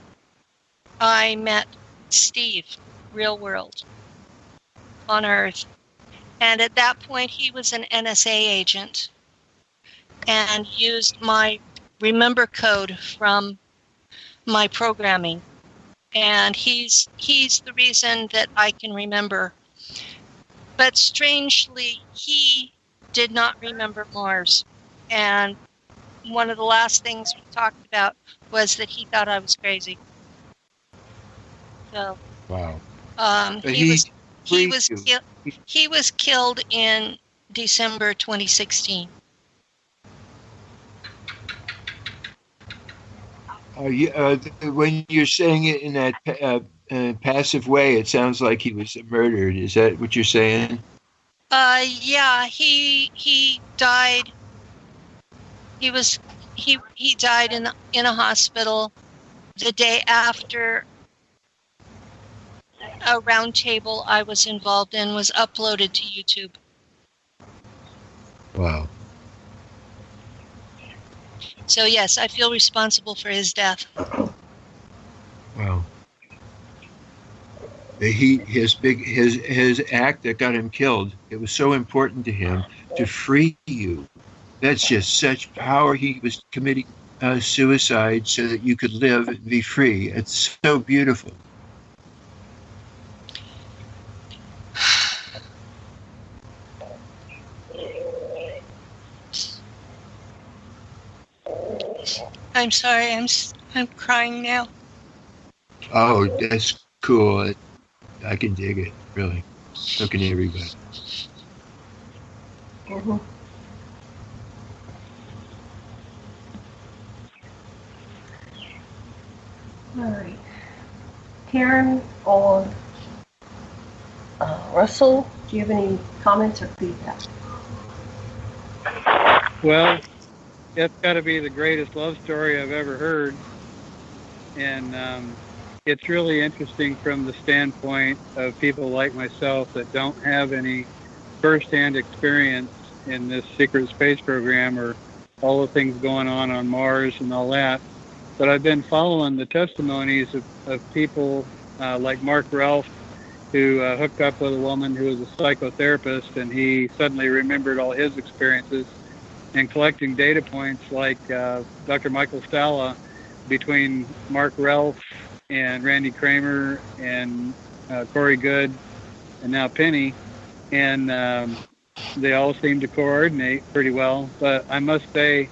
I met Steve, real world, on Earth. And at that point, he was an NSA agent and used my remember code from my programming and he's the reason that I can remember. But strangely, he did not remember Mars. And one of the last things we talked about was that he thought I was crazy. So, wow. He was killed in December 2016. When you're saying it in that passive way, it sounds like he was murdered. Is that what you're saying? Yeah, he died. He died in a hospital the day after a round table I was involved in was uploaded to YouTube. Wow. So yes, I feel responsible for his death. Wow. His act that got him killed, it was so important to him to free you. That's just such power. He was committing suicide so that you could live and be free. It's so beautiful. I'm sorry, I'm crying now. Oh, that's cool. I can dig it, really. So can everybody. Mm-hmm. All right. Karen or Russell, do you have any comments or feedback? Well, it's got to be the greatest love story I've ever heard. And it's really interesting from the standpoint of people like myself that don't have any first-hand experience in this secret space program or all the things going on Mars and all that. But I've been following the testimonies of people like Mark Ralph, who hooked up with a woman who was a psychotherapist, and he suddenly remembered all his experiences, and collecting data points like Dr. Michael Stalla between Mark Ralph and Randy Kramer and Corey Good and now Penny, and they all seem to coordinate pretty well. But I must say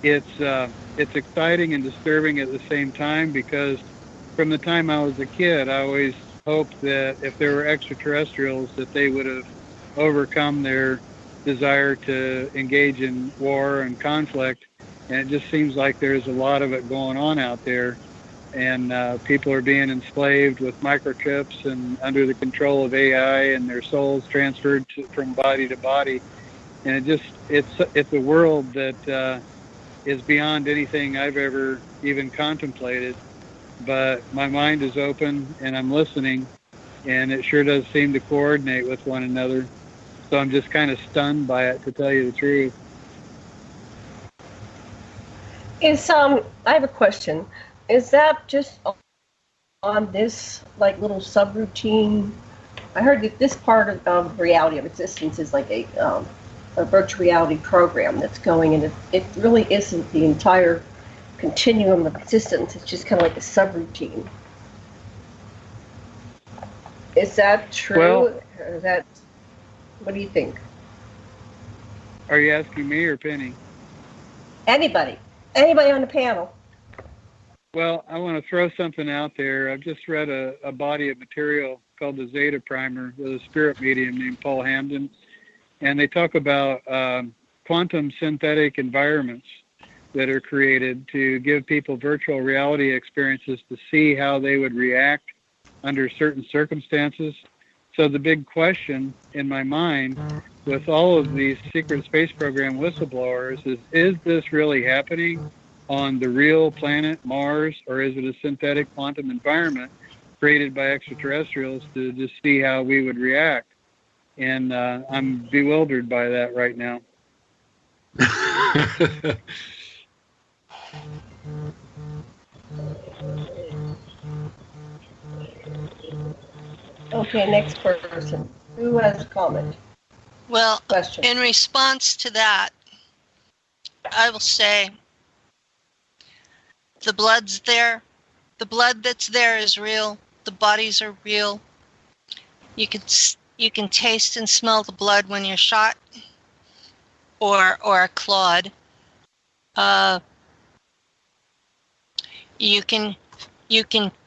it's exciting and disturbing at the same time, because from the time I was a kid, I always hoped that if there were extraterrestrials, that they would have overcome their desire to engage in war and conflict. And it just seems like there's a lot of it going on out there. And people are being enslaved with microchips and under the control of AI, and their souls transferred from body to body. And it's a world that is beyond anything I've ever even contemplated. But my mind is open and I'm listening, and it sure does seem to coordinate with one another. So I'm just kind of stunned by it, to tell you the truth. I have a question. Is that just on this like little subroutine? I heard that this part of reality of existence is like a virtual reality program that's going, and it really isn't the entire continuum of existence. It's just kind of like a subroutine. Is that true? Well, or is that, what do you think? Are you asking me or Penny? Anybody on the panel. Well, I want to throw something out there. I've just read a body of material called the Zeta Primer with a spirit medium named Paul Hamden, and they talk about quantum synthetic environments that are created to give people virtual reality experiences to see how they would react under certain circumstances. So the big question in my mind with all of these secret space program whistleblowers is this really happening on the real planet Mars, or is it a synthetic quantum environment created by extraterrestrials to just see how we would react? And I'm bewildered by that right now. Okay, next person. Who has a comment? Well, Question. In response to that, I will say the blood's there, The blood that's there is real. The bodies are real. You can taste and smell the blood when you're shot or clawed. You can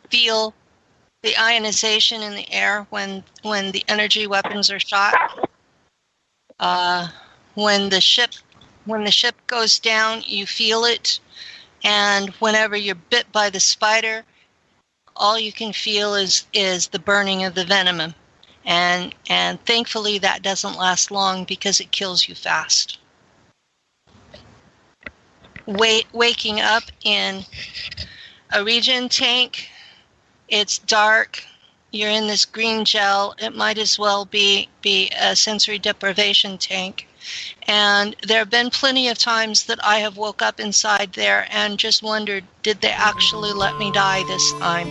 feel the ionization in the air when the energy weapons are shot. When the ship goes down, you feel it. And whenever you're bit by the spider, all you can feel is the burning of the venom. And thankfully that doesn't last long because it kills you fast. Waking up in a regen tank, it's dark, you're in this green gel, it might as well be a sensory deprivation tank. And there have been plenty of times that I have woke up inside there and just wondered, did they actually let me die this time?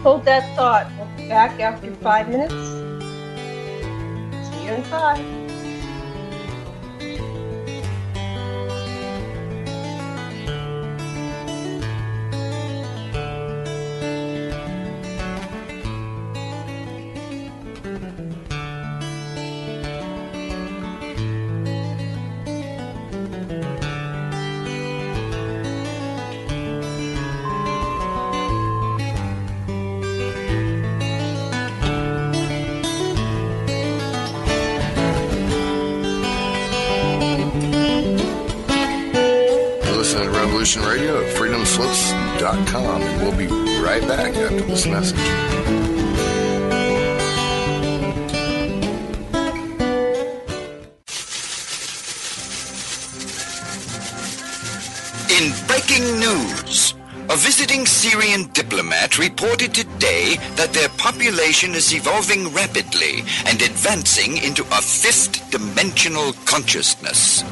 Hold that thought. We'll be back after 5 minutes. See you in 5. Radio at freedomslips.com, and we'll be right back after this message. In breaking news, a visiting Syrian diplomat reported today that their population is evolving rapidly and advancing into a fifth-dimensional consciousness.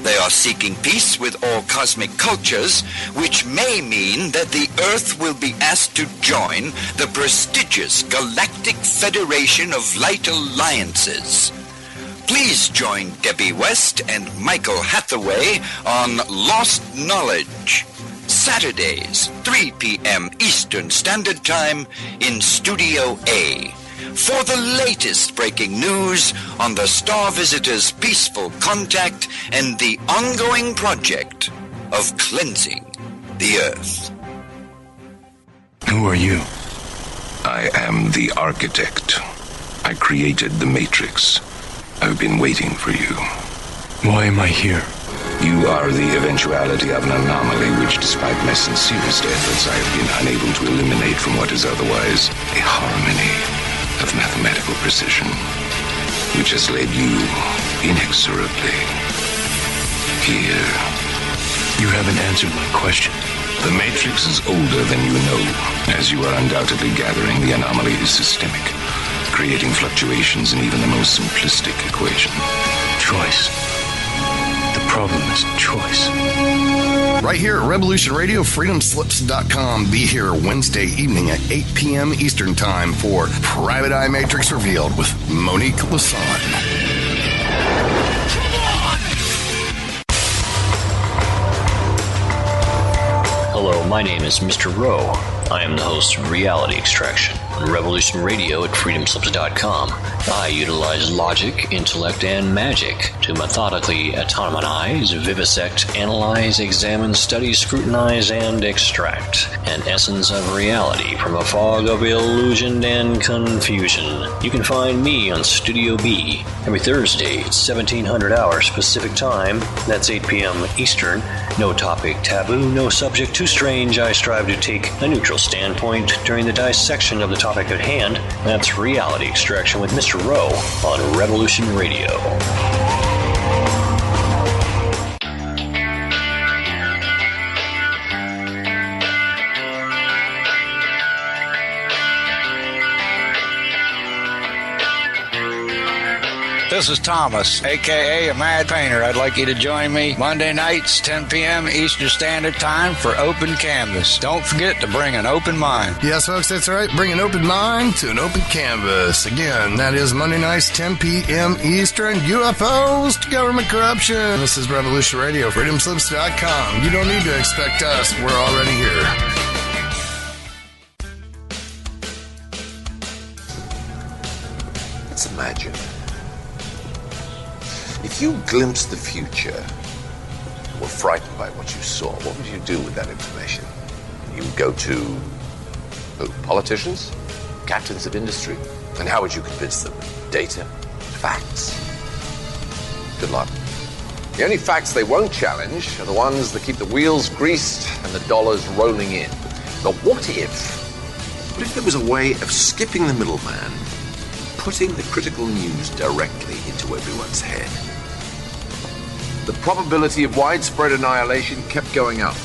They are seeking peace with all cosmic cultures, which may mean that the Earth will be asked to join the prestigious Galactic Federation of Light Alliances. Please join Debbie West and Michael Hathaway on Lost Knowledge, Saturdays, 3 p.m. Eastern Standard Time in Studio A. For the latest breaking news on the Star Visitor's peaceful contact and the ongoing project of cleansing the Earth. Who are you? I am the architect. I created the Matrix. I've been waiting for you. Why am I here? You are the eventuality of an anomaly which, despite my sincerest efforts, I have been unable to eliminate from what is otherwise a harmony of mathematical precision, which has led you inexorably here. You haven't answered my question. The Matrix is older than you know. As you are undoubtedly gathering, the anomaly is systemic, creating fluctuations in even the most simplistic equation. Choice. The problem is choice. Right here at Revolution Radio, freedomslips.com. Be here Wednesday evening at 8 p.m. Eastern Time for Private Eye Matrix Revealed with Monique Lessin. Hello, my name is Mr. Rowe. I am the host of Reality Extraction on Revolution Radio at freedomslips.com. I utilize logic, intellect, and magic to methodically autonomize, vivisect, analyze, examine, study, scrutinize, and extract an essence of reality from a fog of illusion and confusion. You can find me on Studio B every Thursday at 1700 hours Pacific Time. That's 8 p.m. Eastern. No topic taboo, no subject too strange. I strive to take a neutral standpoint during the dissection of the topic at hand. That's Reality Extraction with Mr. Rowe on Revolution Radio. This is Thomas, a.k.a. a Mad Painter. I'd like you to join me Monday nights, 10 p.m. Eastern Standard Time for Open Canvas. Don't forget to bring an open mind. Yes, folks, that's right. Bring an open mind to an open canvas. Again, that is Monday nights, 10 p.m. Eastern. UFOs to government corruption. This is Revolution Radio, freedomslips.com. You don't need to expect us. We're already here. imagine. If you glimpsed the future, were frightened by what you saw, what would you do with that information? You would go to who? Politicians? Captains of industry? And how would you convince them? Data? Facts? Good luck. The only facts they won't challenge are the ones that keep the wheels greased and the dollars rolling in. But what if there was a way of skipping the middleman, putting the critical news directly into everyone's head? The probability of widespread annihilation kept going up.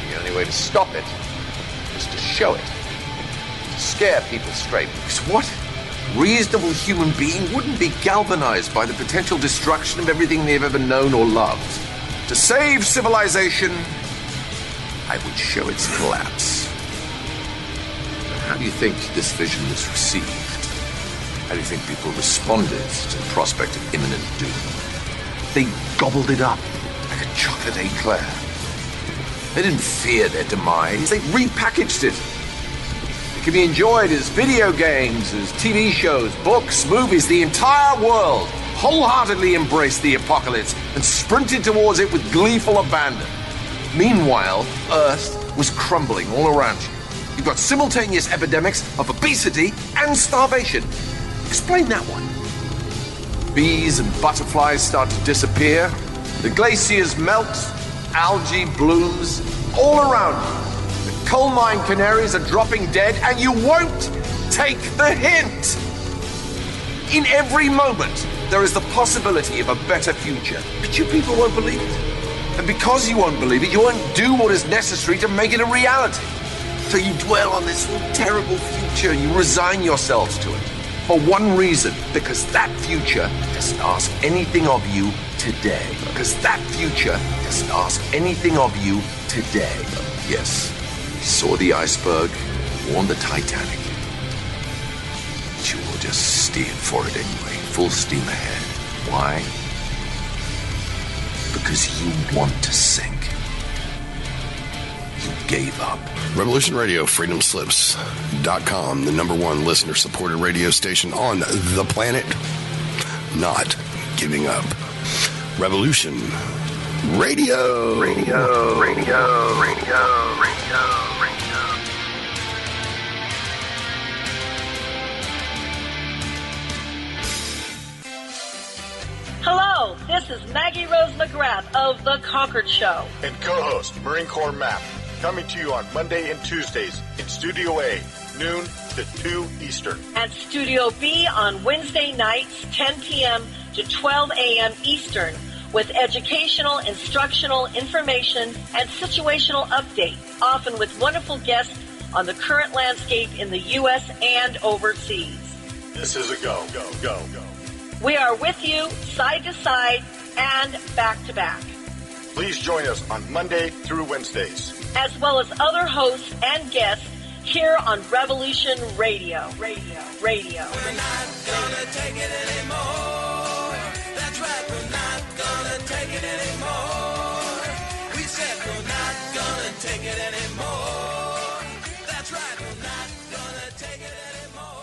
The only way to stop it was to show it. To scare people straight. Because what reasonable human being wouldn't be galvanized by the potential destruction of everything they've ever known or loved? To save civilization, I would show its collapse. How do you think this vision was received? How do you think people responded to the prospect of imminent doom? They gobbled it up like a chocolate eclair. They didn't fear their demise. They repackaged it. It can be enjoyed as video games, as TV shows, books, movies. The entire world wholeheartedly embraced the apocalypse and sprinted towards it with gleeful abandon. Meanwhile, Earth was crumbling all around you. You've got simultaneous epidemics of obesity and starvation. Explain that one. Bees and butterflies start to disappear. The glaciers melt. Algae blooms all around you. The coal mine canaries are dropping dead, and you won't take the hint. In every moment, there is the possibility of a better future, but you people won't believe it. And because you won't believe it, you won't do what is necessary to make it a reality. So you dwell on this terrible future and you resign yourselves to it. For one reason, because that future doesn't ask anything of you today. Because that future doesn't ask anything of you today. Yes, you saw the iceberg, warned the Titanic. But you will just steer for it anyway, full steam ahead. Why? Because you want to sink. You gave up. Revolution Radio, freedomslips.com, the #1 listener-supported radio station on the planet. Not giving up. Revolution Radio. Radio. Hello, this is Maggie Rose McGrath of The Concord Show. And co-host Marine Corps Map, coming to you on Monday and Tuesdays in Studio A, noon to 2 Eastern. And Studio B on Wednesday nights, 10 p.m. to 12 a.m. Eastern, with educational, instructional, information, and situational updates, often with wonderful guests on the current landscape in the U.S. and overseas. This is a go. We are with you, side to side, and back to back. Please join us on Monday through Wednesdays. As well as other hosts and guests here on Revolution Radio. We're not gonna take it anymore. That's right, we're not gonna take it anymore. We said we're not gonna take it anymore. That's right, we're not gonna take it anymore.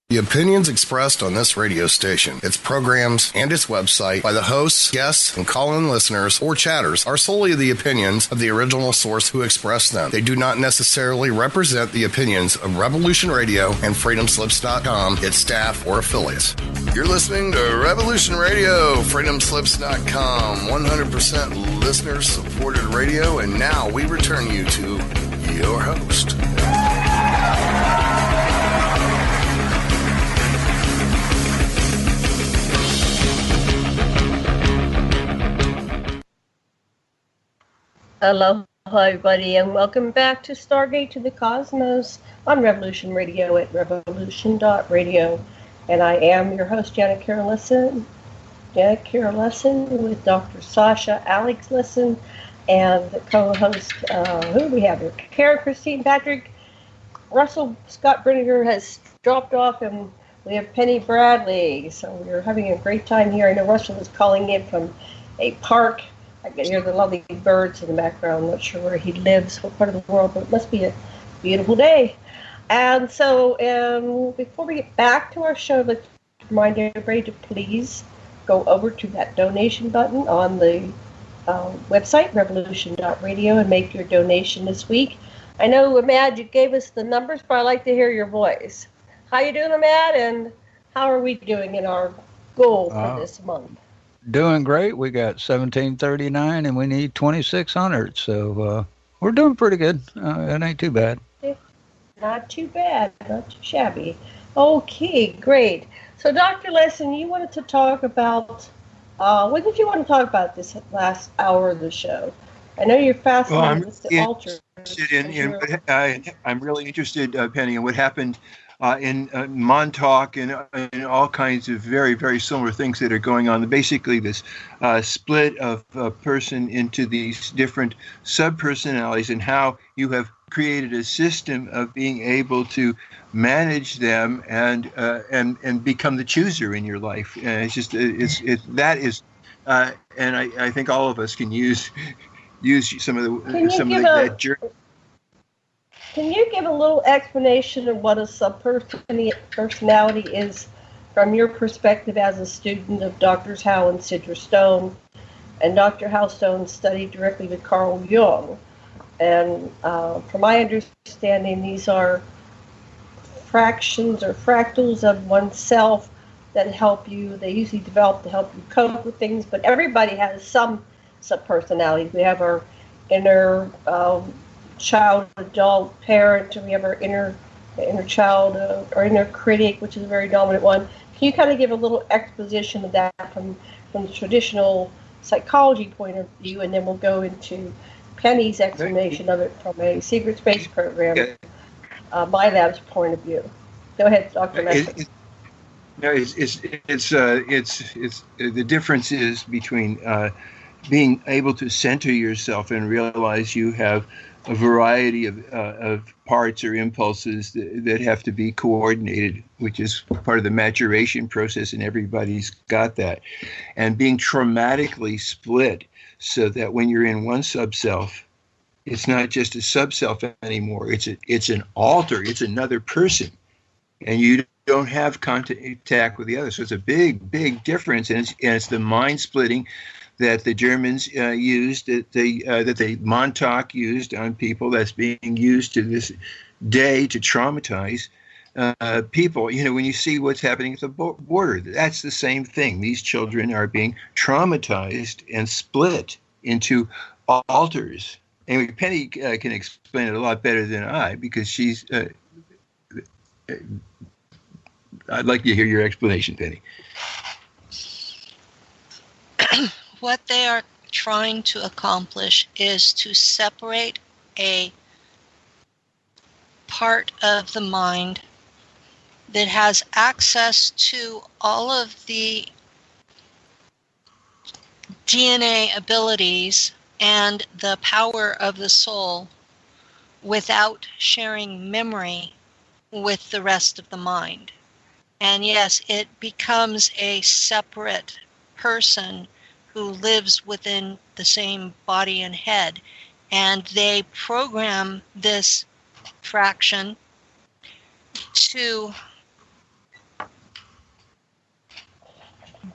The opinions expressed on this radio station, its programs, and its website by the hosts, guests, and call-in listeners or chatters are solely the opinions of the original source who expressed them. They do not necessarily represent the opinions of Revolution Radio and freedomslips.com, its staff, or affiliates. You're listening to Revolution Radio, freedomslips.com, 100% listener-supported radio, and now we return you to your host. Aloha, everybody, and welcome back to Stargate to the Cosmos on Revolution Radio at revolution.radio. And I am your host, Janet Carol Lessin with Dr. Sasha, Alex Lessin, and the co-host, who do we have here? Karen, Christine, Patrick, Russell, Scott Brinegar has dropped off, and we have Penny Bradley. So we're having a great time here. I know Russell is calling in from a park. I can hear the lovely birds in the background. I'm not sure where he lives, what part of the world, but it must be a beautiful day. And so before we get back to our show, let's remind everybody to please go over to that donation button on the website, revolution.radio, and make your donation this week. I know, Ahmad, you gave us the numbers, but I'd like to hear your voice. How you doing, Ahmad, and how are we doing in our goal for this month? Doing great. We got 1739 and we need 2600. So we're doing pretty good. It ain't too bad. Not too bad. Not too shabby. Okay, great. So, Dr. Lessin, you wanted to talk about, what did you want to talk about this last hour of the show? I know you're fascinated with the altar. I'm really interested, Penny, in what happened in Montauk and all kinds of very, very similar things that are going on. Basically, this split of a person into these different sub-personalities, and how you have created a system of being able to manage them and become the chooser in your life. And it's just and I think all of us can use some of that journey. Can you give a little explanation of what a subpersonality is from your perspective as a student of Drs. Howe and Sidra Stone? And Dr. Howe Stone studied directly with Carl Jung. And from my understanding, these are fractions or fractals of oneself that help you. They usually develop to help you cope with things, but everybody has some subpersonalities. We have our inner child, adult, parent, and we have our inner child or inner critic, which is a very dominant one. Can you kind of give a little exposition of that from the traditional psychology point of view, and then we'll go into Penny's explanation of it from a secret space program, my lab's point of view. Go ahead, Dr. Lessin. It's the difference is between being able to center yourself and realize you have a variety of parts or impulses that have to be coordinated, which is part of the maturation process, and everybody's got that. And being traumatically split so that when you're in one sub-self, it's not just a sub-self anymore. It's an alter. It's another person. And you don't have contact with the other. So it's a big, big difference. And it's the mind splitting that the Germans used, that the Montauk used on people, that's being used to this day to traumatize people. You know, when you see what's happening at the border, that's the same thing. These children are being traumatized and split into alters. Anyway, Penny can explain it a lot better than I, because she's... I'd like to hear your explanation, Penny. What they are trying to accomplish is to separate a part of the mind that has access to all of the DNA abilities and the power of the soul without sharing memory with the rest of the mind. And yes, it becomes a separate person who lives within the same body and head. And they program this fraction to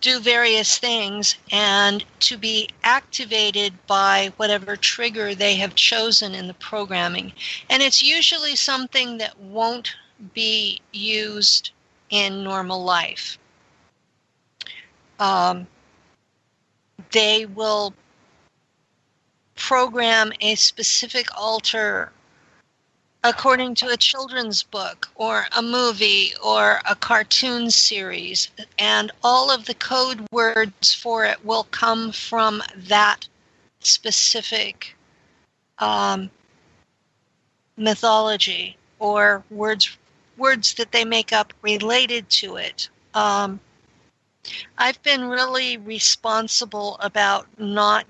do various things and to be activated by whatever trigger they have chosen in the programming. And it's usually something that won't be used in normal life. They will program a specific alter according to a children's book or a movie or a cartoon series, and all of the code words for it will come from that specific mythology or words that they make up related to it. I've been really responsible about not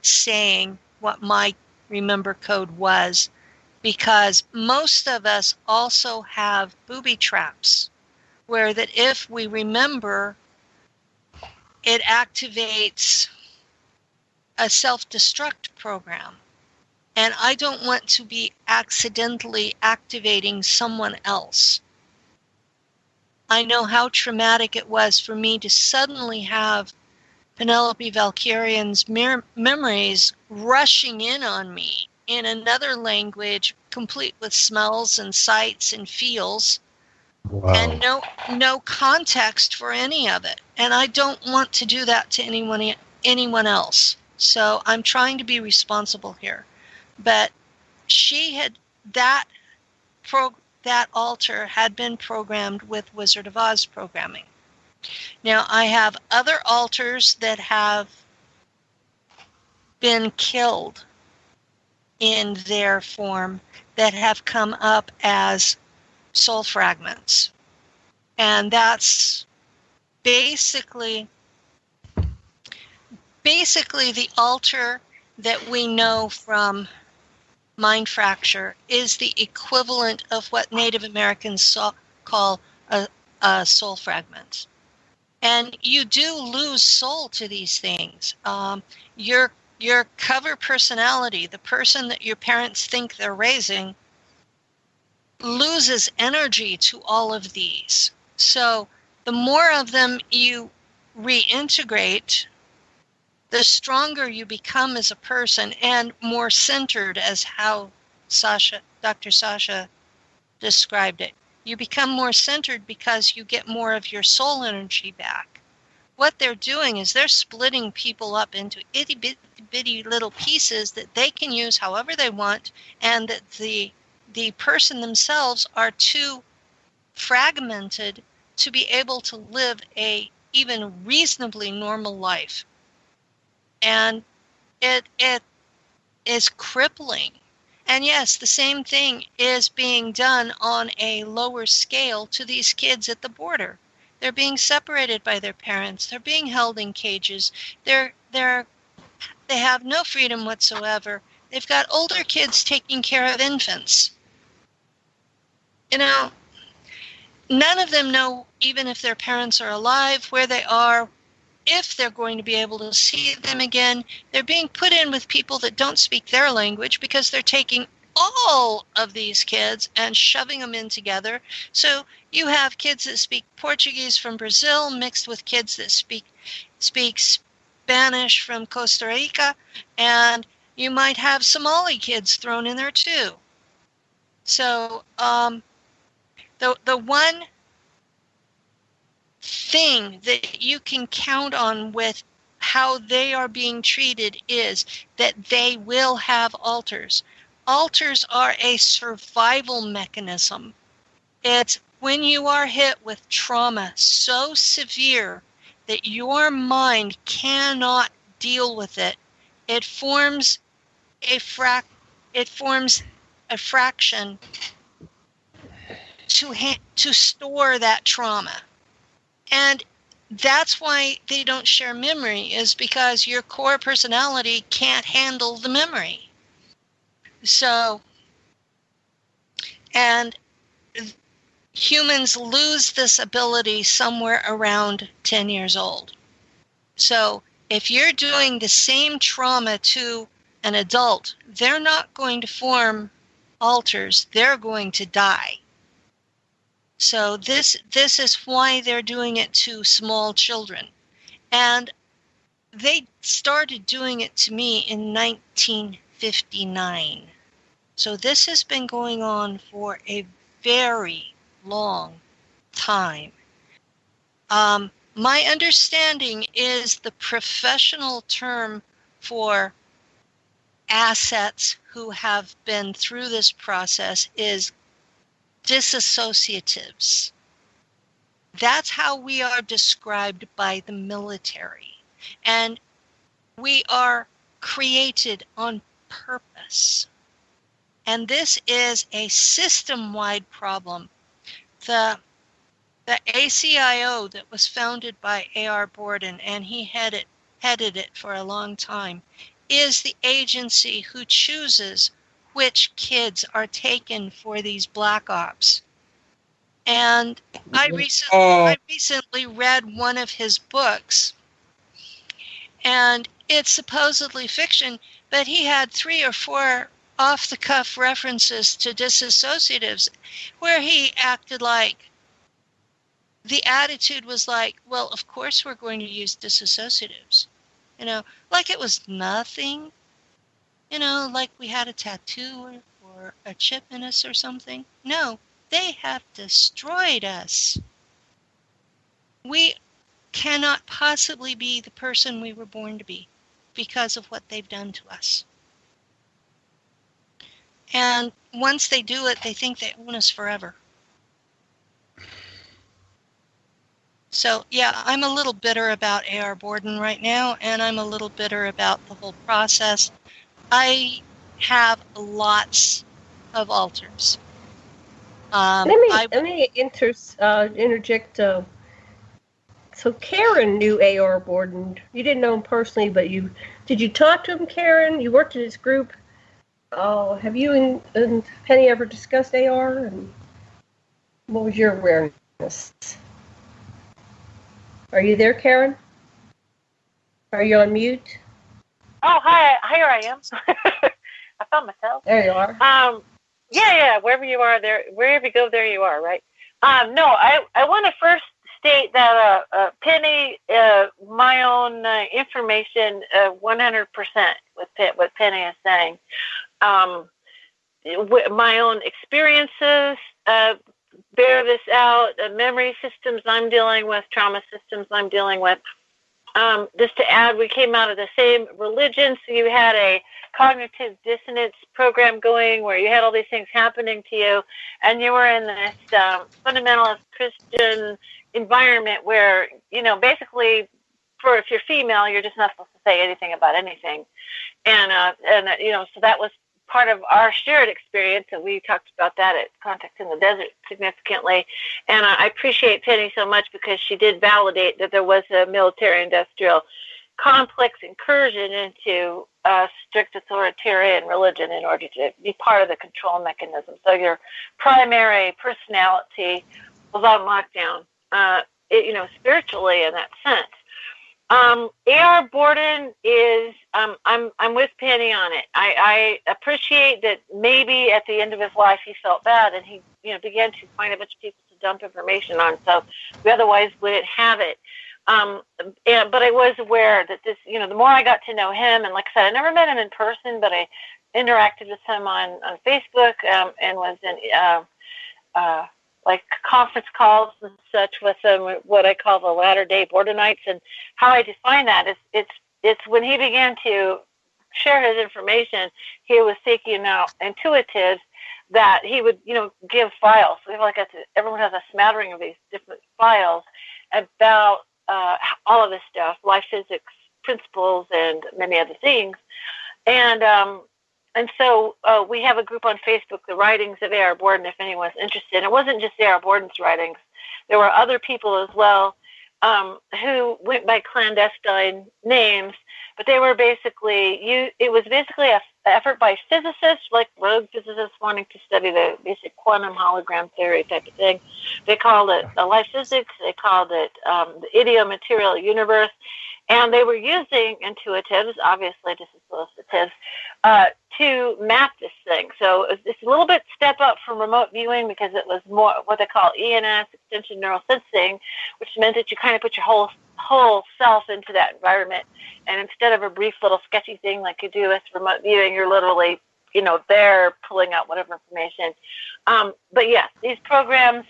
saying what my remember code was, because most of us also have booby traps where that if we remember, it activates a self-destruct program. And I don't want to be accidentally activating someone else. I know how traumatic it was for me to suddenly have Penelope Valkyrian's memories rushing in on me in another language, complete with smells and sights and feels, and no context for any of it. And I don't want to do that to anyone else. So I'm trying to be responsible here. But she had that altar had been programmed with Wizard of Oz programming. Now, I have other altars that have been killed in their form that have come up as soul fragments. And that's basically the altar that we know from Mind Fracture is the equivalent of what Native Americans call a soul fragment. And you do lose soul to these things. Your cover personality, the person that your parents think they're raising, loses energy to all of these. So the more of them you reintegrate, the stronger you become as a person and more centered, as how Dr. Sasha described it. You become more centered because you get more of your soul energy back. What they're doing is they're splitting people up into itty-bitty little pieces that they can use however they want, and that the person themselves are too fragmented to be able to live a even reasonably normal life. And it is crippling. And yes, the same thing is being done on a lower scale to these kids at the border. They're being separated by their parents. They're being held in cages. They have no freedom whatsoever. They've got older kids taking care of infants. You know, none of them know, even if their parents are alive, where they are, if they're going to be able to see them again. They're being put in with people that don't speak their language because they're taking all of these kids and shoving them in together. So you have kids that speak Portuguese from Brazil mixed with kids that speak Spanish from Costa Rica, and you might have Somali kids thrown in there too. So the one thing that you can count on with how they are being treated is that they will have altars. Altars are a survival mechanism. It's when you are hit with trauma so severe that your mind cannot deal with it, it forms a fraction to store that trauma. And that's why they don't share memory, is because your core personality can't handle the memory. So, and humans lose this ability somewhere around 10 years old. So if you're doing the same trauma to an adult, they're not going to form altars, they're going to die. So this is why they're doing it to small children. And they started doing it to me in 1959. So this has been going on for a very long time. My understanding is the professional term for assets who have been through this process is disassociatives. That's how we are described by the military. And we are created on purpose. And this is a system-wide problem. The ACIO that was founded by A.R. Borden, and he headed it for a long time, is the agency who chooses which kids are taken for these black ops. And I recently read one of his books, and it's supposedly fiction, but he had 3 or 4 off-the-cuff references to disassociatives where he acted like the attitude was like, well, of course we're going to use disassociatives. Like it was nothing. Like we had a tattoo or a chip in us or something. No, they have destroyed us. We cannot possibly be the person we were born to be because of what they've done to us. And once they do it, they think they own us forever. So, yeah, I'm a little bitter about A.R. Borden right now, and I'm a little bitter about the whole process. I have lots of alters. Let me interject. So Karen knew A.R. Borden. You didn't know him personally, but did you talk to him, Karen? You worked in his group. Oh, have you and Penny ever discussed A.R.? And what was your awareness? Are you there, Karen? Are you on mute? Oh, hi. Here I am. I found myself. There you are. Yeah. Wherever you are, there. Wherever you go, there you are. Right. No, I want to first state that Penny, my own information, 100% with what Penny is saying. My own experiences bear this out. Memory systems I'm dealing with, trauma systems I'm dealing with. Just to add, we came out of the same religion, so you had a cognitive dissonance program going where you had all these things happening to you, and you were in this fundamentalist Christian environment where, basically, if you're female, you're just not supposed to say anything about anything. And so that was part of our shared experience, and we talked about that at Contact in the Desert significantly. And I appreciate Penny so much because she did validate that there was a military-industrial complex incursion into strict authoritarian religion in order to be part of the control mechanism. So your primary personality was on lockdown, spiritually in that sense. A.R. Borden is, I'm with Penny on it. I appreciate that maybe at the end of his life he felt bad and he, began to find a bunch of people to dump information on, so we otherwise wouldn't have it. But I was aware that this, the more I got to know him, and like I said, I never met him in person, but I interacted with him on Facebook and was in like conference calls and such with them, what I call the latter-day Bordenites. And how I define that is it's when he began to share his information, he was seeking out intuitives that he would, give files. So everyone has a smattering of these different files about all of this stuff, life physics principles and many other things. And so we have a group on Facebook, The Writings of A.R. Borden, if anyone's interested. It wasn't just A.R. Borden's writings. There were other people as well who went by clandestine names, but they were it was basically an effort by physicists, like rogue physicists wanting to study the basic quantum hologram theory type of thing. They called it life physics. They called it the idiomaterial universe. And they were using intuitives, obviously disassociatives, to map this thing. So it's a little bit step up from remote viewing because it was more what they call ENS, extension neural sensing, which meant that you kind of put your whole self into that environment. And instead of a brief little sketchy thing like you do with remote viewing, you're literally, there pulling out whatever information. But yes, these programs,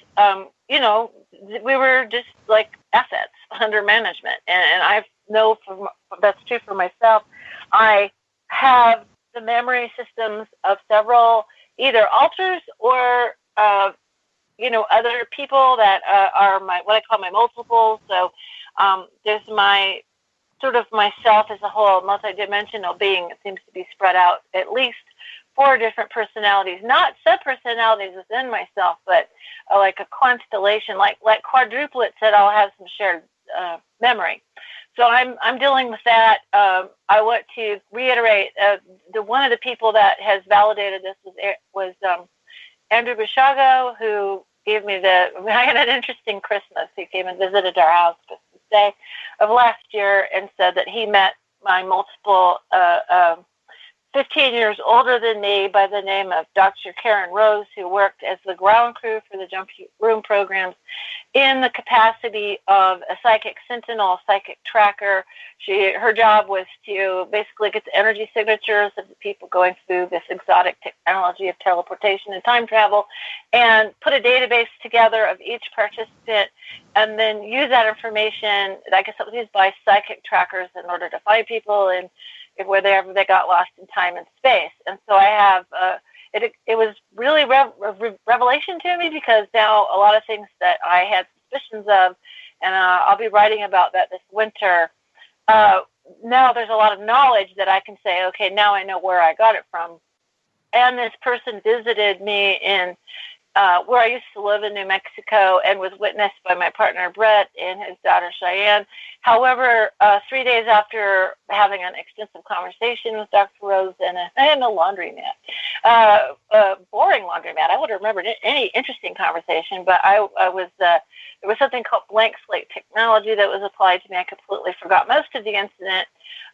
we were just like assets under management. And I know that's true for myself. I have the memory systems of several either alters or, other people that are what I call my multiples. So there's my sort of myself as a whole multidimensional being. It seems to be spread out at least 4 different personalities, not sub-personalities within myself, but like a constellation, like quadruplets that all have some shared memory. So I'm dealing with that. I want to reiterate one of the people that has validated this was Andrew Bishago, who gave me I had an interesting Christmas. He came and visited our house Christmas Day of last year and said that he met my multiple 15 years older than me by the name of Dr. Karen Rose, who worked as the ground crew for the jump room programs in the capacity of a psychic sentinel, psychic tracker. Her job was to basically get the energy signatures of the people going through this exotic technology of teleportation and time travel and put a database together of each participant and then use that information, I guess it was used by psychic trackers in order to find people and wherever they got lost in time and space. And so I have, it was really revelation to me, because now a lot of things that I had suspicions of, and I'll be writing about that this winter, now there's a lot of knowledge that I can say, okay, now I know where I got it from. And this person visited me in where I used to live in New Mexico and was witnessed by my partner Brett and his daughter Cheyenne. However, 3 days after having an extensive conversation with Dr. Rose and a laundromat, a boring laundromat, I would have remembered any interesting conversation, but I was there was something called blank slate technology that was applied to me. I completely forgot most of the incident.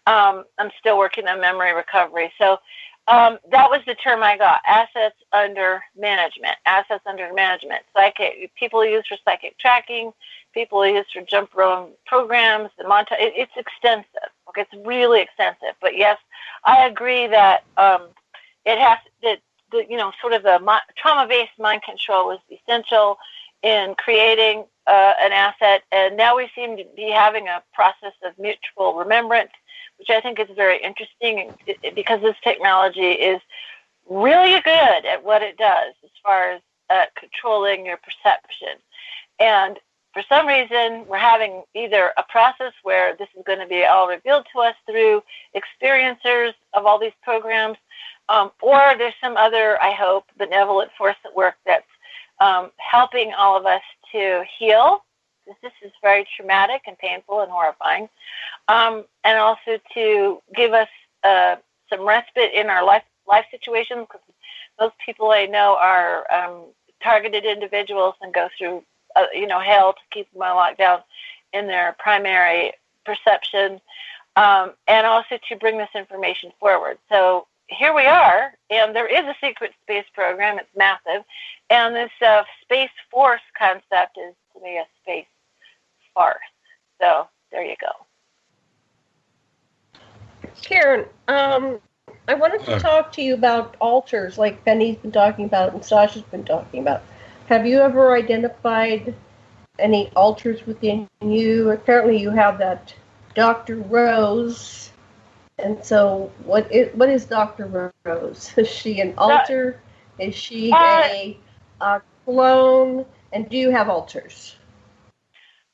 I'm still working on memory recovery. So that was the term I got, assets under management. Assets under management. Psychic, people use for psychic tracking, people use for jump room programs, the Montauk. It's extensive. Okay, it's really extensive. But yes, I agree that it has that sort of the trauma-based mind control was essential in creating an asset, and now we seem to be having a process of mutual remembrance, which I think is very interesting because this technology is really good at what it does as far as controlling your perception. And for some reason, we're having either a process where this is going to be all revealed to us through experiencers of all these programs, or there's some other, I hope, benevolent force at work that's helping all of us to heal. This is very traumatic and painful and horrifying, and also to give us some respite in our life situations, because most people I know are targeted individuals and go through hell to keep them locked down in their primary perception, and also to bring this information forward. So here we are, and there is a secret space program. It's massive, and this space force concept is, to me, a space farce. So there you go. Karen, I wanted to talk to you about altars, like Penny's been talking about and Sasha's been talking about. Have you ever identified any altars within you? Apparently you have that Dr. Rose. And so what is Dr. Rose? Is she an altar? Is she a clone? And do you have altars?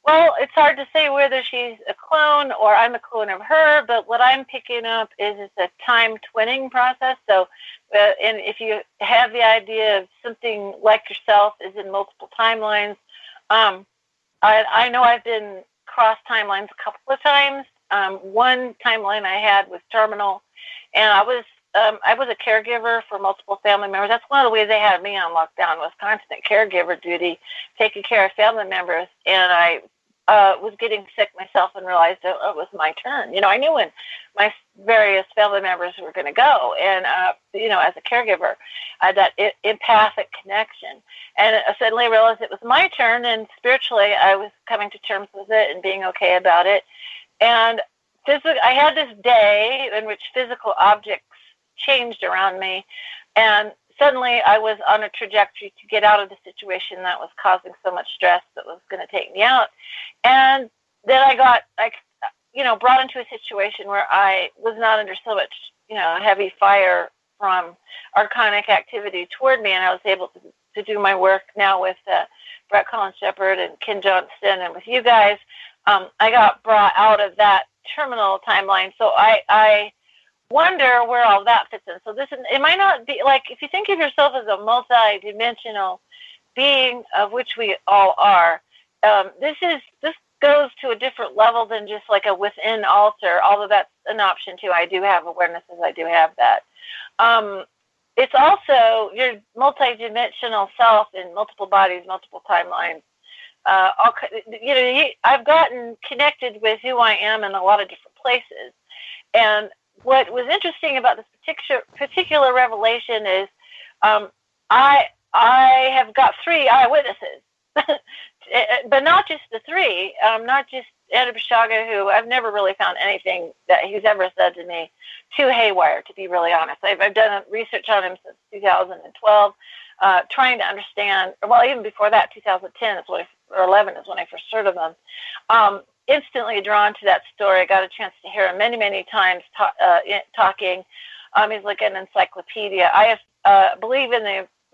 Well, it's hard to say whether she's a clone or I'm a clone of her, but what I'm picking up is it's a time twinning process. So, and if you have the idea of something like yourself is in multiple timelines, I know I've been cross timelines a couple of times. One timeline I had was terminal, and I was a caregiver for multiple family members. That's one of the ways they had me on lockdown, was constant caregiver duty, taking care of family members. And I was getting sick myself and realized it was my turn. I knew when my various family members were going to go. And, as a caregiver, I had that empathic connection. And I suddenly realized it was my turn, and spiritually I was coming to terms with it and being okay about it. And I had this day in which physical objects changed around me, and suddenly I was on a trajectory to get out of the situation that was causing so much stress that was going to take me out. And then I got, brought into a situation where I was not under so much, heavy fire from archonic activity toward me, and I was able to do my work now with Brett Collins Shepherd and Ken Johnston and with you guys. I got brought out of that terminal timeline. So I wonder where all that fits in. So it might not be like, if you think of yourself as a multi-dimensional being, of which we all are, this goes to a different level than just like a within altar, although that's an option too. I do have awarenesses. I do have that. It's also your multi-dimensional self in multiple bodies, multiple timelines. I've gotten connected with who I am in a lot of different places. And what was interesting about this particular revelation is I have got 3 eyewitnesses, but not just the 3, not just Ed Bishaga, who I've never really found anything that he's ever said to me too haywire, to be really honest. I've done research on him since 2012, trying to understand, well, even before that, 2010 is when or 11 is when I first heard of him. Instantly drawn to that story. I got a chance to hear him many, many times talking. He's like an encyclopedia. I believe in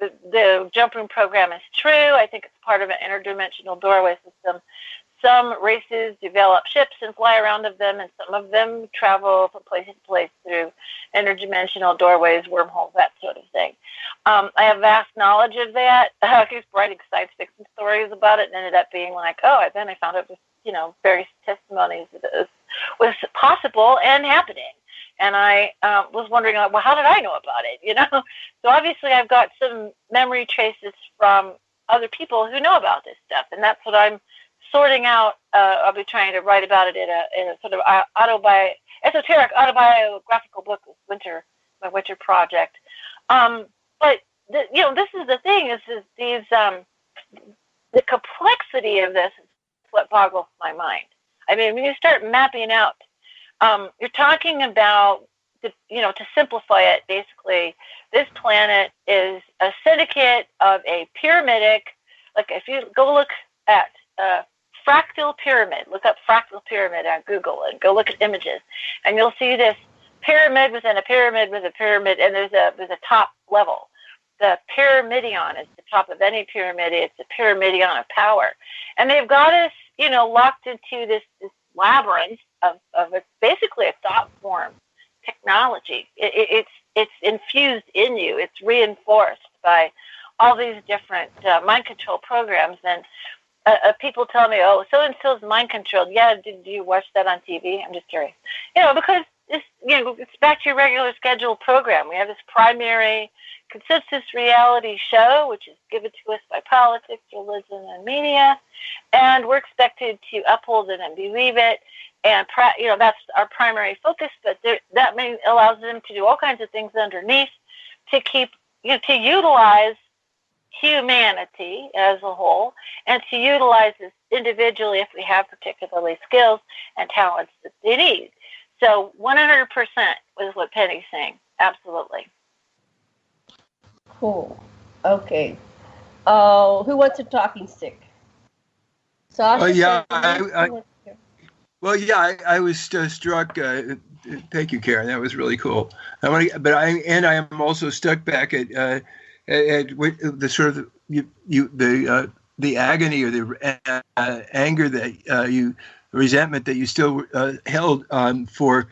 the jump room program is true. I think it's part of an interdimensional doorway system. Some races develop ships and fly around of them, and some of them travel from place to place through interdimensional doorways, wormholes, that sort of thing. I have vast knowledge of that. I was writing science fiction stories about it, and ended up being like, then I found out with various testimonies that it was possible and happening. And I was wondering, well, how did I know about it? So obviously I've got some memory traces from other people who know about this stuff, and that's what I'm sorting out. I'll be trying to write about it in a sort of esoteric autobiographical book with my winter project. But this is the thing: is these the complexity of this is what boggles my mind. I mean, when you start mapping out, you're talking about to simplify it, basically, this planet is a syndicate of a pyramidic. Like if you go look at fractal pyramid, look up fractal pyramid on Google and go look at images, and you'll see this pyramid within a pyramid with a pyramid, and there's a top level. The pyramidion is the top of any pyramid. It's a pyramidion of power, and they've got us, locked into this labyrinth of basically a thought form technology. It's infused in you. It's reinforced by all these different mind control programs. And people tell me, oh, so-and-so's mind controlled. Yeah, did you watch that on TV? I'm just curious. Because it's back to your regular scheduled program. We have this primary consensus reality show, which is given to us by politics, religion, and media, and we're expected to uphold it and believe it. And that's our primary focus. But that allows them to do all kinds of things underneath to keep to utilize humanity as a whole, and to utilize this individually if we have particularly skills and talents that they need. So 100% is what Penny's saying. Absolutely. Cool. Okay. Who wants a talking stick? Sasha? I was struck. Thank you, Karen. That was really cool. I am also stuck back at the sort of the agony or the anger that resentment that you still held for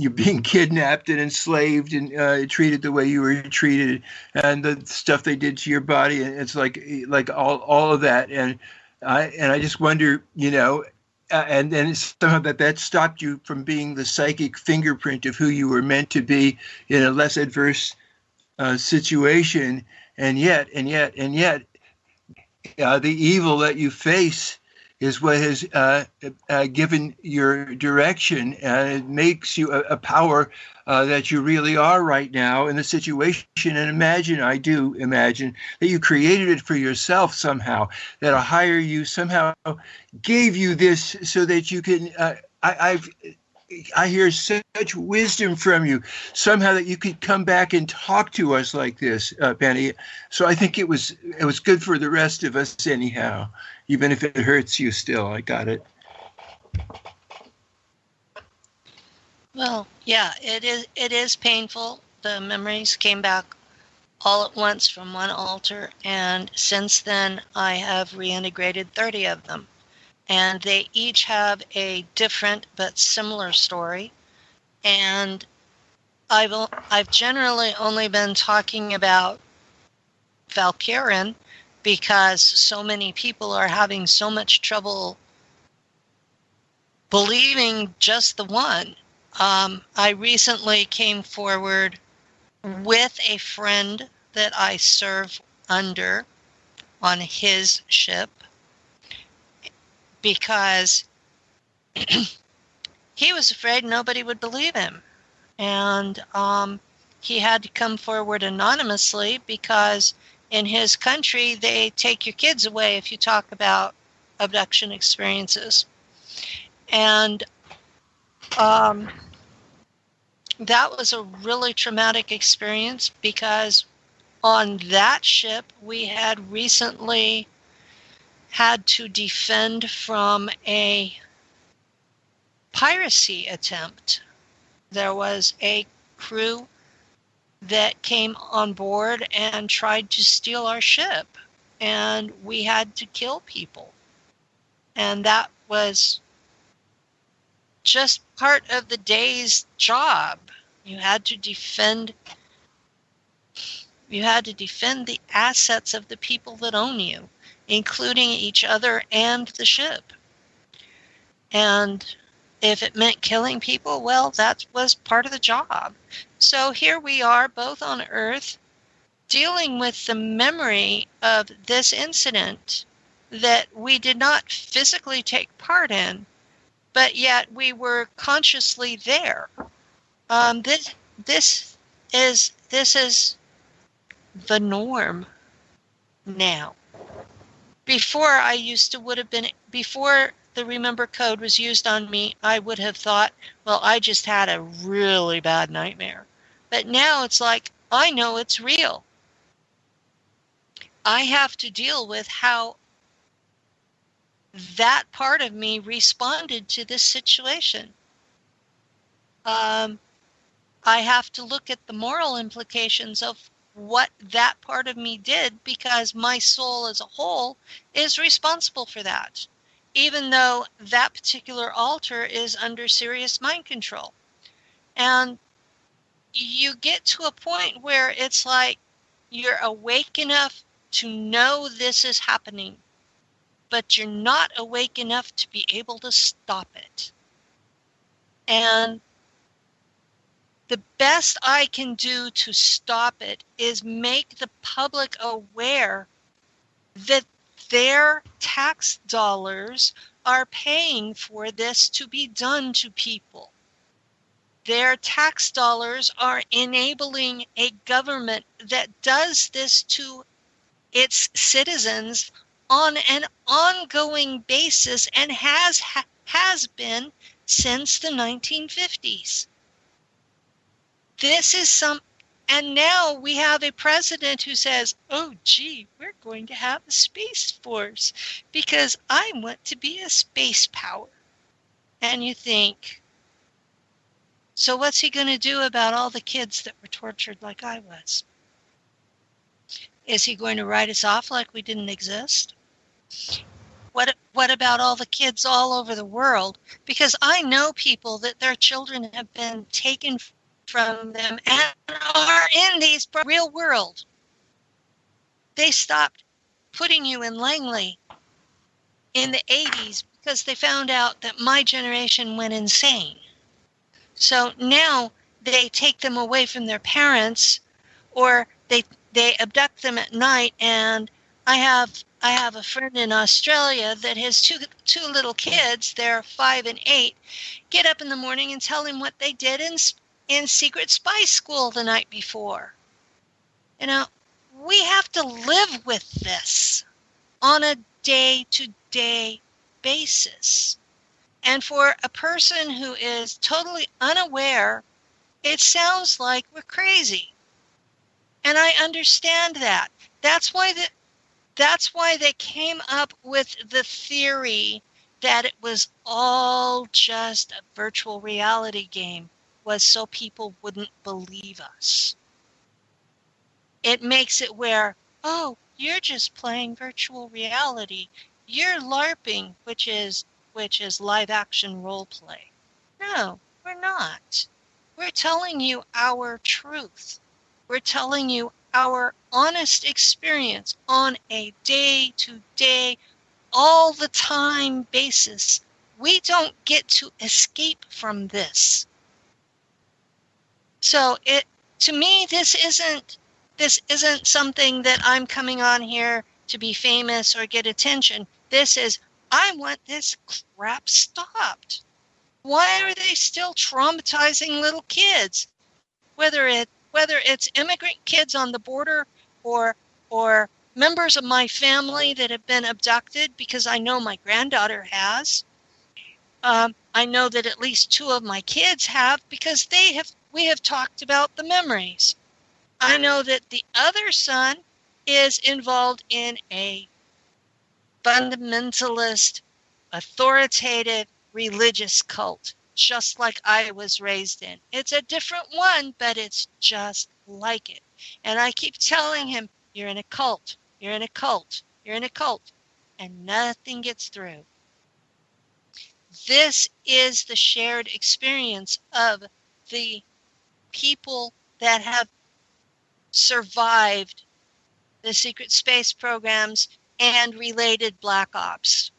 you being kidnapped and enslaved and treated the way you were treated, and the stuff they did to your body, and it's like all of that, and I just wonder, and then somehow that stopped you from being the psychic fingerprint of who you were meant to be in a less adverse situation, and yet, the evil that you face is what has given your direction, and it makes you a power that you really are right now in the situation. And I do imagine that you created it for yourself somehow, that a higher you somehow gave you this so that you can, I hear such wisdom from you, somehow that you could come back and talk to us like this, Penny. So I think it was good for the rest of us anyhow, even if it hurts you still. I got it. Well, yeah, it is painful. The memories came back all at once from one altar, and since then I have reintegrated 30 of them. And they each have a different but similar story. And I've generally only been talking about Valkyrin because so many people are having so much trouble believing just the one. I recently came forward with a friend that I serve under on his ship, because he was afraid nobody would believe him. And he had to come forward anonymously because in his country, they take your kids away if you talk about abduction experiences. And that was a really traumatic experience because on that ship, we had recently had to defend from a piracy attempt. There was a crew that came on board and tried to steal our ship, and we had to kill people. And that was just part of the day's job. You had to defend the assets of the people that own you, including each other and the ship. And if it meant killing people, well, that was part of the job. So here we are, both on Earth, dealing with the memory of this incident that we did not physically take part in, but yet we were consciously there. This is the norm now. Before the Remember Code was used on me, I would have thought, well, I just had a really bad nightmare. But now it's like, I know it's real. I have to deal with how that part of me responded to this situation. I have to look at the moral implications of what that part of me did, because my soul as a whole is responsible for that, even though that particular altar is under serious mind control. And you get to a point where it's like you're awake enough to know this is happening, but you're not awake enough to be able to stop it. And the best I can do to stop it is make the public aware that their tax dollars are paying for this to be done to people. Their tax dollars are enabling a government that does this to its citizens on an ongoing basis and has been since the 1950s. This is and now we have a president who says, oh, gee, we're going to have a space force because I want to be a space power. And you think, so what's he going to do about all the kids that were tortured like I was? Is he going to write us off like we didn't exist? What about all the kids all over the world? Because I know people that their children have been taken from them and are in these real world. They stopped putting you in Langley in the 80s because they found out that my generation went insane. So now they take them away from their parents, or they abduct them at night. And I have a friend in Australia that has two little kids, they're 5 and 8, get up in the morning and tell him what they did in secret spy school the night before. You know, we have to live with this on a day-to-day basis. And for a person who is totally unaware, it sounds like we're crazy. And I understand that. That's why they came up with the theory that it was all just a virtual reality game, was so people wouldn't believe us. It makes it where, oh, you're just playing virtual reality. You're LARPing, which is live action role play. No, we're not. We're telling you our truth. We're telling you our honest experience on a day-to-day, all the time basis. We don't get to escape from this. So to me, this isn't something that I'm coming on here to be famous or get attention. This is, I want this crap stopped. Why are they still traumatizing little kids? Whether it's immigrant kids on the border or members of my family that have been abducted, because I know my granddaughter has. I know that at least 2 of my kids have, because we have talked about the memories. I know that the other son is involved in a fundamentalist, authoritative religious cult, just like I was raised in. It's a different one, but it's just like it. And I keep telling him, you're in a cult, you're in a cult, you're in a cult, and nothing gets through. This is the shared experience of the people that have survived the secret space programs and related black ops.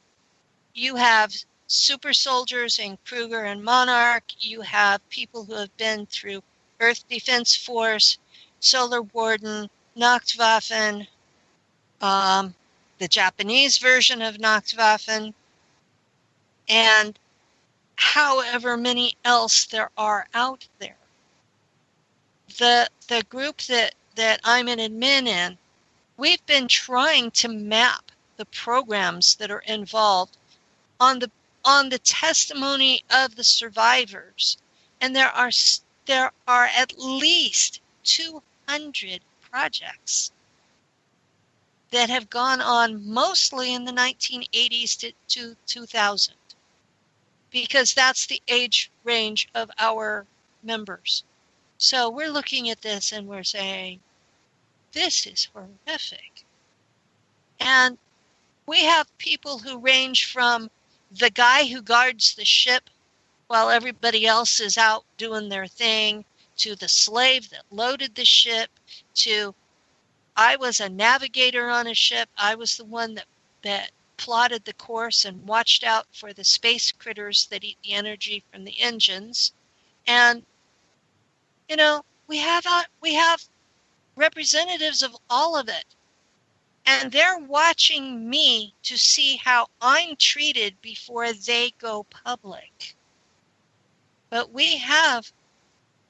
You have super soldiers in Kruger and Monarch. You have people who have been through Earth Defense Force, Solar Warden, Nachtwaffen, the Japanese version of Nachtwaffen, and however many else there are out there. The group that I'm an admin in, we've been trying to map the programs that are involved on the testimony of the survivors, and there are at least 200 projects that have gone on mostly in the 1980s to 2000, because that's the age range of our members. So we're looking at this and we're saying, this is horrific. And we have people who range from the guy who guards the ship while everybody else is out doing their thing, to the slave that loaded the ship, to I was a navigator on a ship. I was the one that plotted the course and watched out for the space critters that eat the energy from the engines. And, you know, we have representatives of all of it. And they're watching me to see how I'm treated before they go public. But we have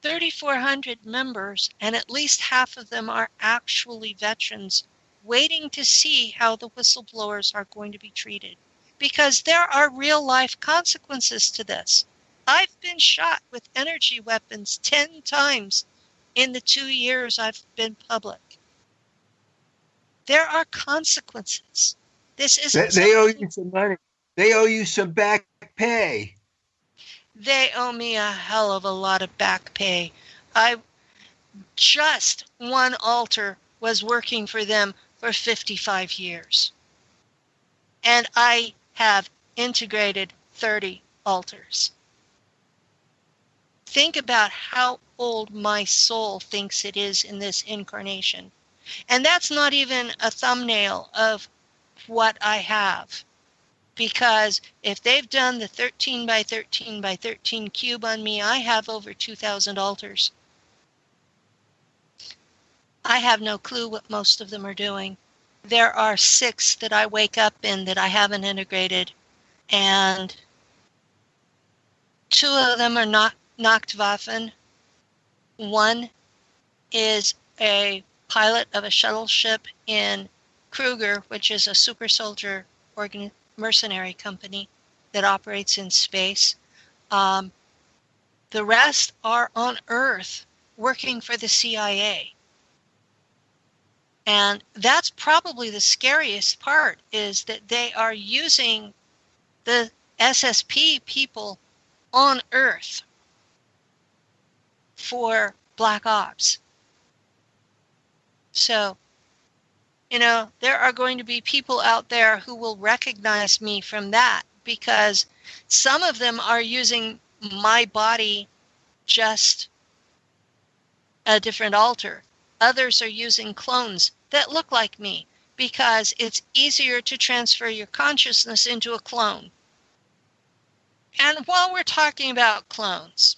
3,400 members, and at least half of them are actually veterans, waiting to see how the whistleblowers are going to be treated. Because there are real life consequences to this. I've been shot with energy weapons 10 times in the 2 years I've been public. There are consequences. This isn't. They owe you some money. They owe you some back pay. They owe me a hell of a lot of back pay. Just one altar was working for them for 55 years. And I have integrated 30 altars. Think about how old my soul thinks it is in this incarnation. And that's not even a thumbnail of what I have. Because if they've done the 13 by 13 by 13 cube on me, I have over 2,000 altars. I have no clue what most of them are doing. There are 6 that I wake up in that I haven't integrated. And 2 of them are not Nachtwaffen. One is a pilot of a shuttle ship in Kruger, which is a super soldier mercenary company that operates in space. The rest are on Earth working for the CIA. And that's probably the scariest part, is that they are using the SSP people on Earth for black ops. So, you know, there are going to be people out there who will recognize me from that, because some of them are using my body, just a different altar. Others are using clones that look like me, because it's easier to transfer your consciousness into a clone. And while we're talking about clones,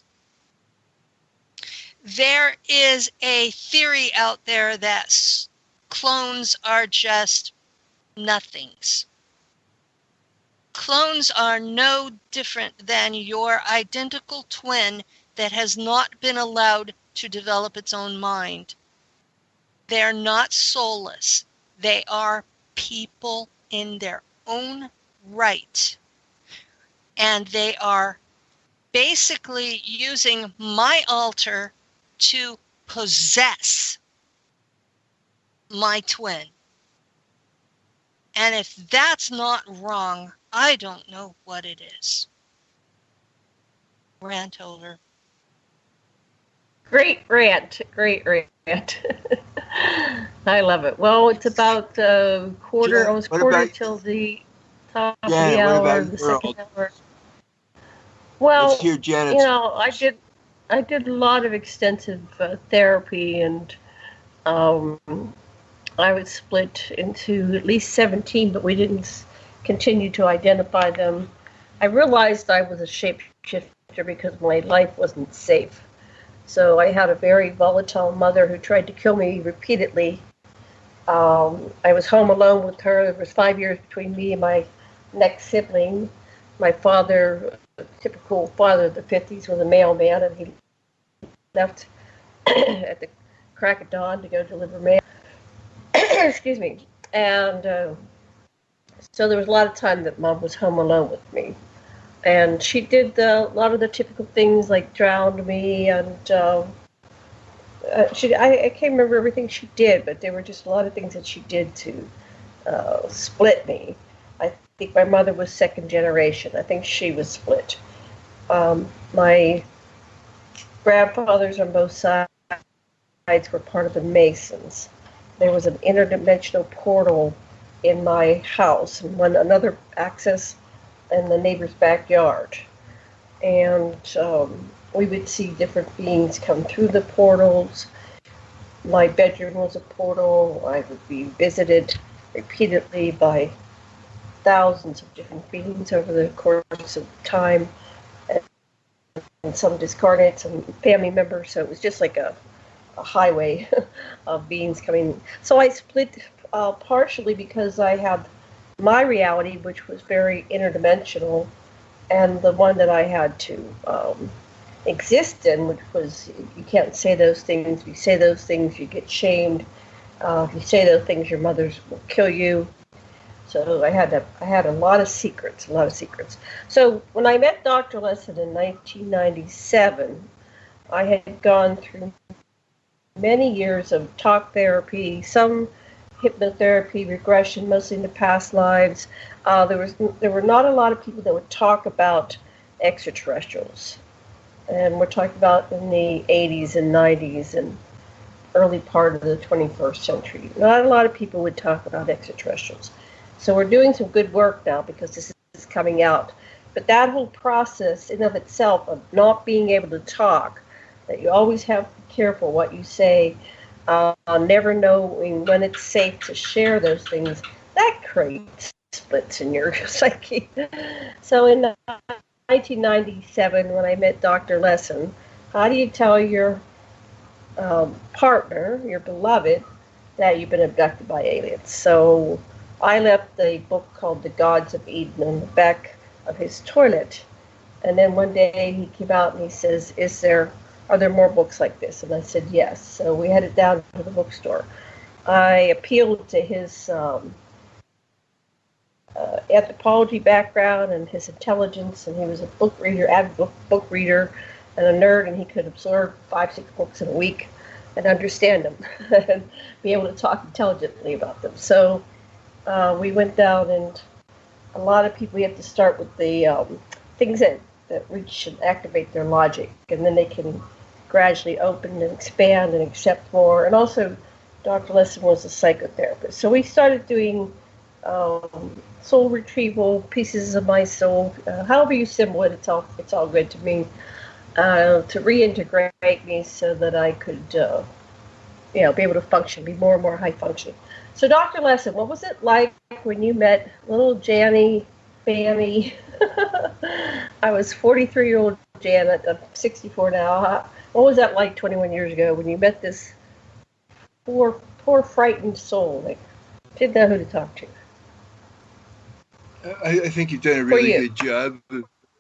there is a theory out there that clones are just nothings. Clones are no different than your identical twin that has not been allowed to develop its own mind. They're not soulless. They are people in their own right. And they are basically using my altar to possess my twin. And if that's not wrong, I don't know what it is. Rant over. Great rant. I love it. Well, it's about almost quarter till the top of the hour, the second hour. Well, let's hear Janet's. You know, I did a lot of extensive therapy, and I was split into at least 17, but we didn't continue to identify them. I realized I was a shapeshifter because my life wasn't safe. So I had a very volatile mother who tried to kill me repeatedly. I was home alone with her. There was 5 years between me and my next sibling. My father, a typical father of the 50s, was a mailman, and he left at the crack of dawn to go deliver mail. Excuse me. And so there was a lot of time that Mom was home alone with me. And she did a lot of the typical things, like drowned me, and I can't remember everything she did, but there were just a lot of things that she did to split me. I think my mother was second generation. I think she was split. My grandfathers on both sides were part of the Masons. There was an interdimensional portal in my house, and another access in the neighbor's backyard. And we would see different beings come through the portals. My bedroom was a portal. I would be visited repeatedly by thousands of different beings over the course of time, and some discarnate, some family members. So it was just like a highway of beings coming. So I split partially because I had my reality, which was very interdimensional, and the one that I had to exist in, which was, you can't say those things. If you say those things, you get shamed. If you say those things, your mothers will kill you. So I had a lot of secrets. So when I met Dr. Lessin in 1997, I had gone through many years of talk therapy, some hypnotherapy, regression, mostly into past lives. There were not a lot of people that would talk about extraterrestrials. And we're talking about in the 80s and 90s and early part of the 21st century. Not a lot of people would talk about extraterrestrials. So we're doing some good work now because this is coming out. But that whole process in of itself of not being able to talk, that you always have to be careful what you say, never knowing when it's safe to share those things, that creates splits in your psyche. So in 1997, when I met Dr. Lessin, how do you tell your partner, your beloved, that you've been abducted by aliens? So I left a book called The Gods of Eden in the back of his toilet. And then one day he came out and he says, are there more books like this? And I said, yes. So we headed down to the bookstore. I appealed to his anthropology background and his intelligence, and he was a book reader, avid book reader, and a nerd, and he could absorb 5-6 books in a week and understand them and be able to talk intelligently about them. So we went down, and a lot of people, we have to start with the things that reach and activate their logic, and then they can gradually open and expand and accept more. And also, Dr. Lessin was a psychotherapist. So we started doing soul retrieval, pieces of my soul, however you symbol it, it's all good to me, to reintegrate me so that I could be able to function, be more and more high functioning. So Dr. Lessin, what was it like when you met little Janny, Fanny? I was 43-year-old Janet, I'm 64 now. What was that like 21 years ago when you met this poor frightened soul that didn't know who to talk to? I think you've done a really good job.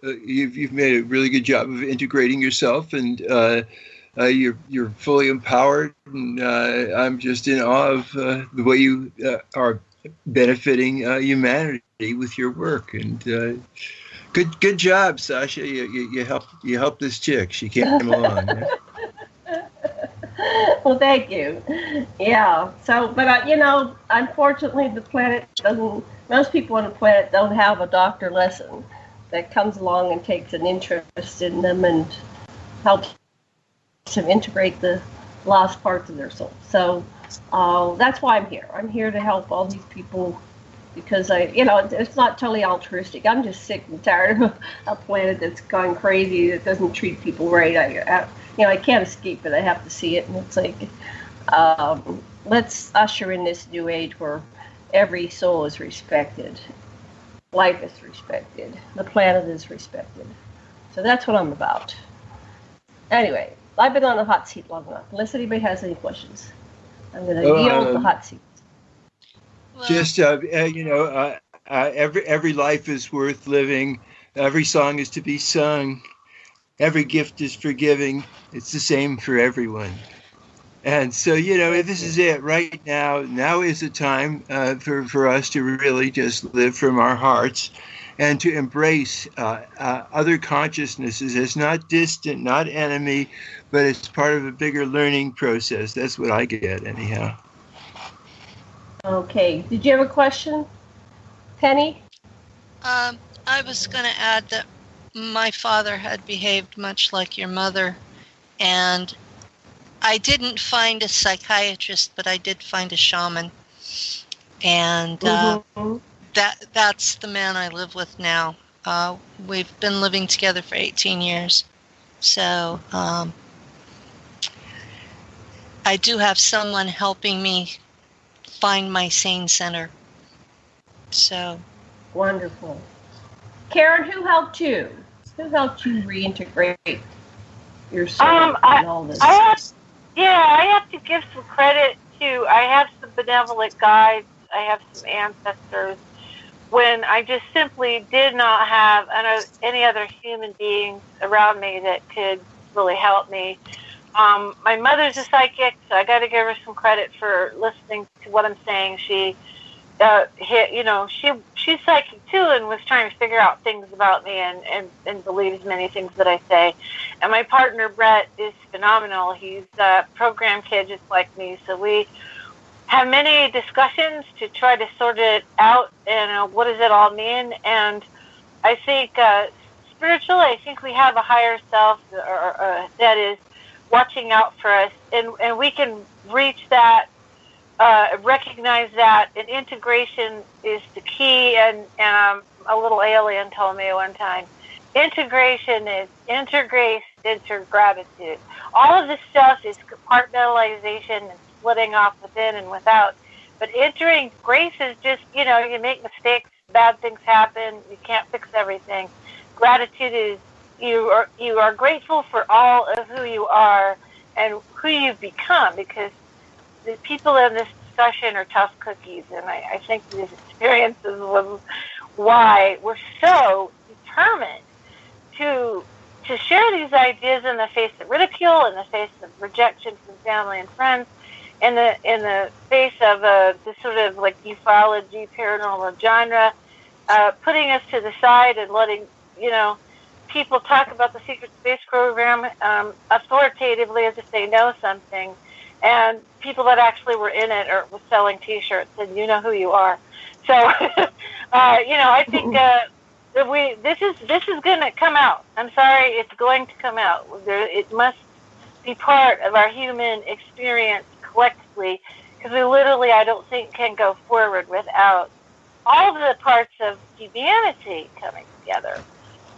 You've made a really good job of integrating yourself, and you're fully empowered. And I'm just in awe of the way you are benefiting humanity with your work. And good job, Sasha. You helped this chick. She came along. Well, thank you. Yeah. So, but unfortunately, the planet doesn't. Most people on the planet don't have a Dr. Lessin that comes along and takes an interest in them and helps them integrate the lost parts of their soul. So that's why I'm here. I'm here to help all these people because it's not totally altruistic. I'm just sick and tired of a planet that's gone crazy that doesn't treat people right. I can't escape it. I have to see it, and it's like let's usher in this new age where every soul is respected, life is respected, the planet is respected. So that's what I'm about. Anyway, I've been on the hot seat long enough. Unless anybody has any questions, I'm going to yield the hot seat. Just every life is worth living. Every song is to be sung. Every gift is forgiving. It's the same for everyone. And so, this is it right now. Now is the time for us to really just live from our hearts and to embrace other consciousnesses as not distant, not enemy, but as part of a bigger learning process. That's what I get, anyhow. Okay. Did you have a question, Penny? I was going to add that my father had behaved much like your mother, and I didn't find a psychiatrist, but I did find a shaman, and that's the man I live with now. We've been living together for 18 years, so I do have someone helping me find my sane center. So wonderful. Karen, who helped you? Who helped you reintegrate your soul and all this? I have to give some credit to, I have some benevolent guides, I have some ancestors, when I just simply did not have any other human beings around me that could really help me. My mother's a psychic, so I got to give her some credit for listening to what I'm saying. She's psychic too, and was trying to figure out things about me and believes many things that I say. And my partner Brett is phenomenal. He's a program kid just like me, so we have many discussions to try to sort it out and what does it all mean. And I think spiritually, I think we have a higher self that is watching out for us, and we can reach that. Recognize that, and integration is the key. And a little alien told me one time, integration is intergrace, intergratitude. All of this stuff is compartmentalization and splitting off within and without. But entering grace is just, you make mistakes, bad things happen, you can't fix everything. Gratitude is you are grateful for all of who you are and who you've become, because the people in this discussion are tough cookies, and I think these experiences was why we're so determined to share these ideas in the face of ridicule, in the face of rejection from family and friends, in the face of this sort of like ufology, paranormal genre, putting us to the side and letting people talk about the secret space program authoritatively as if they know something. And people that actually were in it or was selling T-shirts, and you know who you are. So, I think this is going to come out. I'm sorry, it's going to come out. It must be part of our human experience collectively, because we literally, I don't think, can go forward without all the parts of humanity coming together.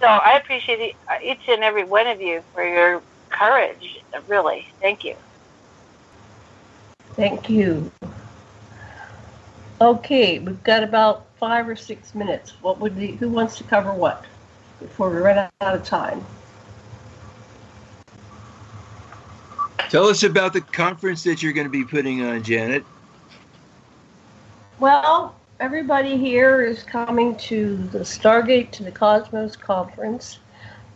So I appreciate each and every one of you for your courage. Really, thank you. Thank you. Okay, we've got about 5 or 6 minutes. Who wants to cover what before we run out of time? Tell us about the conference that you're going to be putting on, Janet. Well, everybody here is coming to the Stargate to the Cosmos conference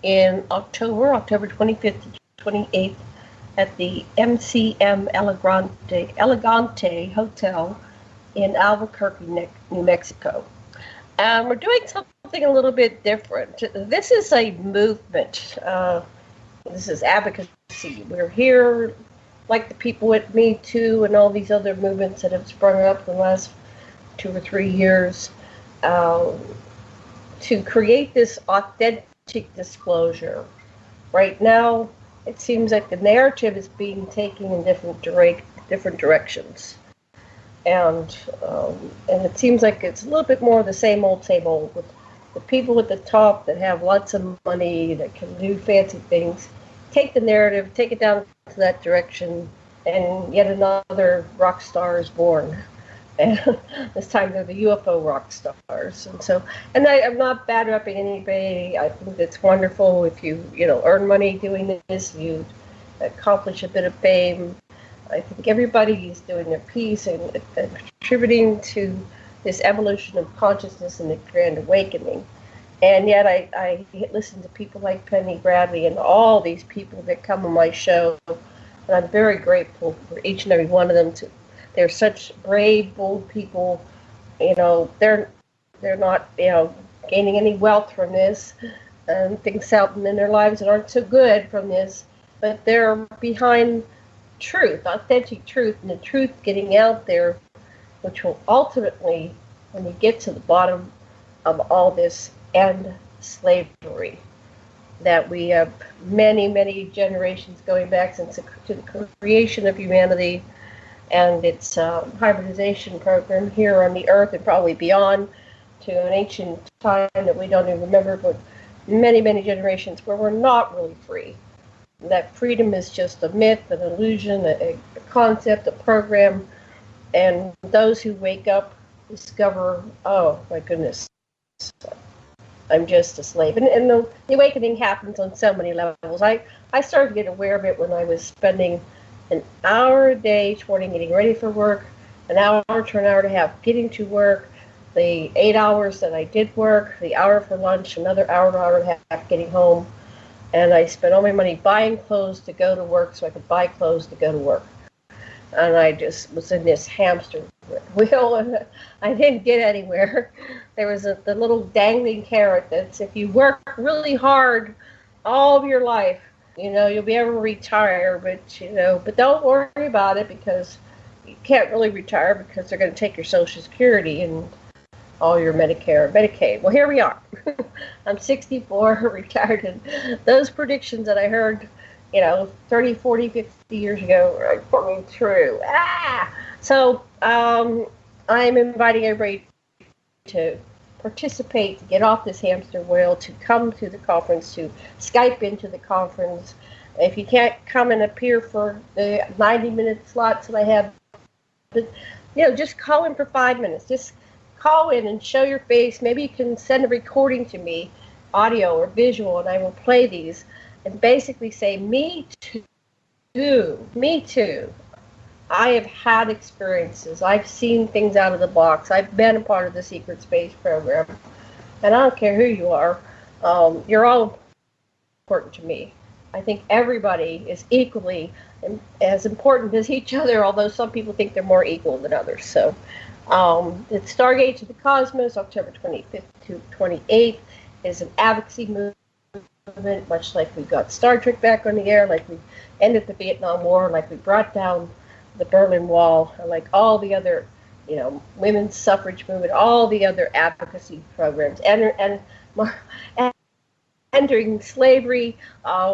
in October 25th to 28th at the MCM Elegante Hotel in Albuquerque, New Mexico. And we're doing something a little bit different. This is a movement. This is advocacy. We're here, like the people at Me Too and all these other movements that have sprung up in the last 2 or 3 years, to create this authentic disclosure. Right now, it seems like the narrative is being taken in different directions. And it seems like it's a little bit more of the same old, with the people at the top that have lots of money, that can do fancy things, take the narrative, take it down to that direction, and yet another rock star is born. And this time they're the UFO rock stars. And I'm not bad-upping anybody. I think it's wonderful if you earn money doing this, you accomplish a bit of fame. I think everybody is doing their piece and contributing to this evolution of consciousness and the Grand Awakening. And yet I listen to people like Penny Bradley and all these people that come on my show, and I'm very grateful for each and every one of them. They're such brave, bold people. They're not gaining any wealth from this, and things happen in their lives that aren't so good from this, but they're behind truth, authentic truth, and the truth getting out there, which will ultimately, when we get to the bottom of all this, end slavery. That we have many, many generations going back to the creation of humanity and its hybridization program here on the Earth and probably beyond to an ancient time that we don't even remember, but many, many generations where we're not really free. That freedom is just a myth, an illusion, a concept, a program, and those who wake up discover, oh my goodness, I'm just a slave. And the awakening happens on so many levels. I started to get aware of it when I was spending an hour a day getting ready for work, an hour to an hour and a half getting to work, the 8 hours that I did work, the hour for lunch, another hour and a half getting home. And I spent all my money buying clothes to go to work so I could buy clothes to go to work. And I just was in this hamster wheel, and I didn't get anywhere. There was the little dangling carrot that's if you work really hard all of your life, you'll be able to retire, but don't worry about it because you can't really retire because they're going to take your Social Security and all your Medicare and Medicaid. Well, here we are. I'm 64, retired, and those predictions that I heard, 30, 40, 50 years ago are coming true. So I'm inviting everybody to participate, to get off this hamster wheel, to come to the conference, to Skype into the conference. If you can't come and appear for the 90-minute slots that I have, just call in for 5 minutes. Just call in and show your face. Maybe you can send a recording to me, audio or visual, and I will play these and basically say, me too. I have had experiences. I've seen things out of the box. I've been a part of the secret space program. And I don't care who you are. You're all important to me. I think everybody is equally as important as each other, although some people think they're more equal than others. So it's Stargate to the Cosmos, October 25th to 28th, is an advocacy movement, much like we got Star Trek back on the air, like we ended the Vietnam War, like we brought down the Berlin Wall, like all the other, women's suffrage movement, all the other advocacy programs, and ending slavery,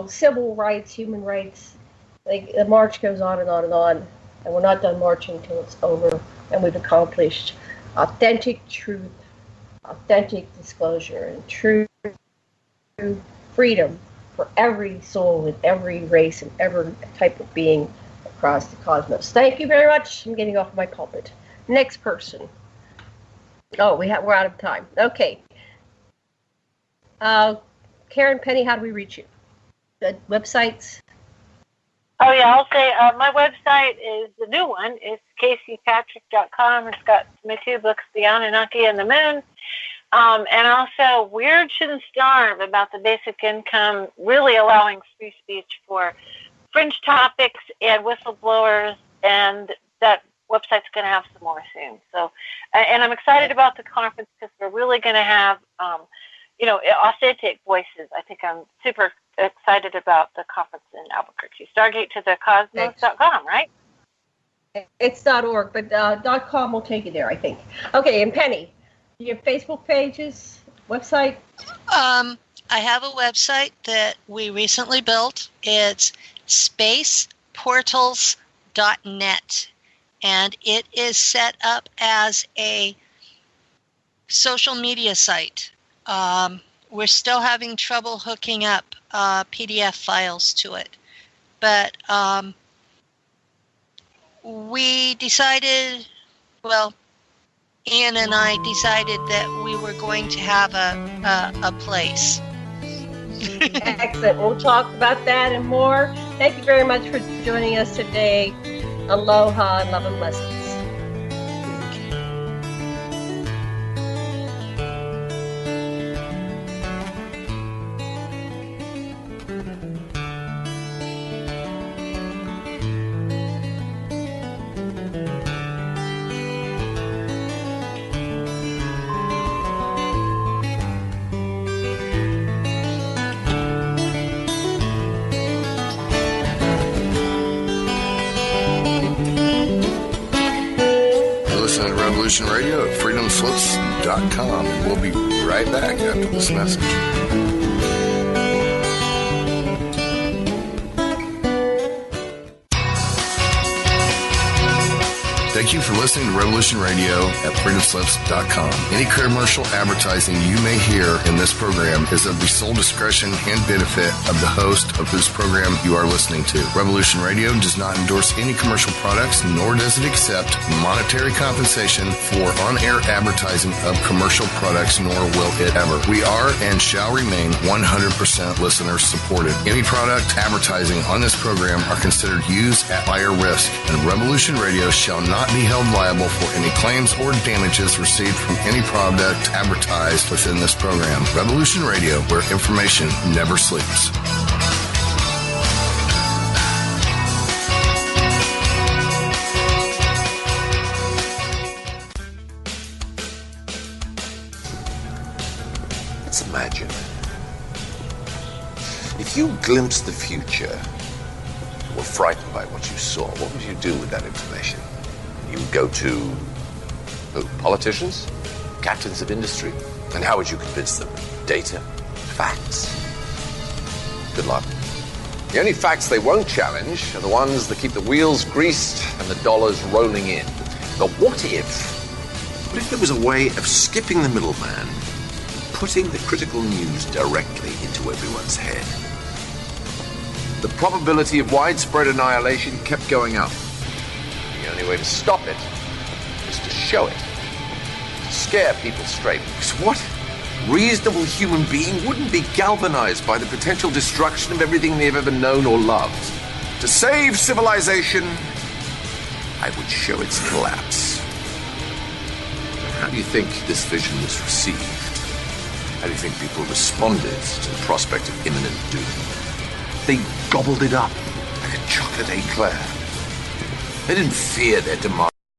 civil rights, human rights. Like the march goes on and on and on, and we're not done marching until it's over, and we've accomplished authentic truth, authentic disclosure, and true freedom for every soul in every race and every type of being across the cosmos. Thank you very much. I'm getting off my pulpit. Next person. Oh, we're out of time. Okay. Karen, Penny, how do we reach you? The websites? Oh, yeah, I'll say my website is the new one. It's caseypatrick.com. It's got my 2 books, The Anunnaki and the Moon. And also Weird Shouldn't Starve, about the basic income, really allowing free speech for fringe topics and whistleblowers. And that website's going to have some more soon. So, and I'm excited about the conference because we're really going to have, authentic voices. I think I'm super excited about the conference in Albuquerque. Stargate to the cosmos.com, right? It's .org, but .com will take you there, I think. Okay, and Penny, your Facebook pages, website? I have a website that we recently built. It's spaceportals.net, and it is set up as a social media site. We're still having trouble hooking up PDF files to it. But we decided, Ian and I decided that we were going to have a place. Excellent. We'll talk about that and more. Thank you very much for joining us today. Aloha and love and blessings. Radio at freedomslips.com. We'll be right back after this message. Thank you for listening to Revolution Radio at freedomslips.com. Any commercial advertising you may hear in this program is of the sole discretion and benefit of the host of whose program you are listening to. Revolution Radio does not endorse any commercial products, nor does it accept monetary compensation for on-air advertising of commercial products, nor will it ever. We are and shall remain 100% listener supported. Any product advertising on this program are considered used at higher risk, and Revolution Radio shall not be held liable for any claims or damages received from any product advertised within this program. Revolution Radio, where information never sleeps. Let's imagine. If you glimpsed the future, were frightened by what you saw, what would you do with that information? You would go to who? Politicians? Captains of industry? And how would you convince them? Data? Facts? Good luck. The only facts they won't challenge are the ones that keep the wheels greased and the dollars rolling in. But what if there was a way of skipping the middleman, putting the critical news directly into everyone's head? The probability of widespread annihilation kept going up. The only way to stop it is to show it. To scare people straight. Because what reasonable human being wouldn't be galvanized by the potential destruction of everything they've ever known or loved? To save civilization, I would show its collapse. How do you think this vision was received? How do you think people responded to the prospect of imminent doom? They gobbled it up like a chocolate eclair. They didn't fear their demise.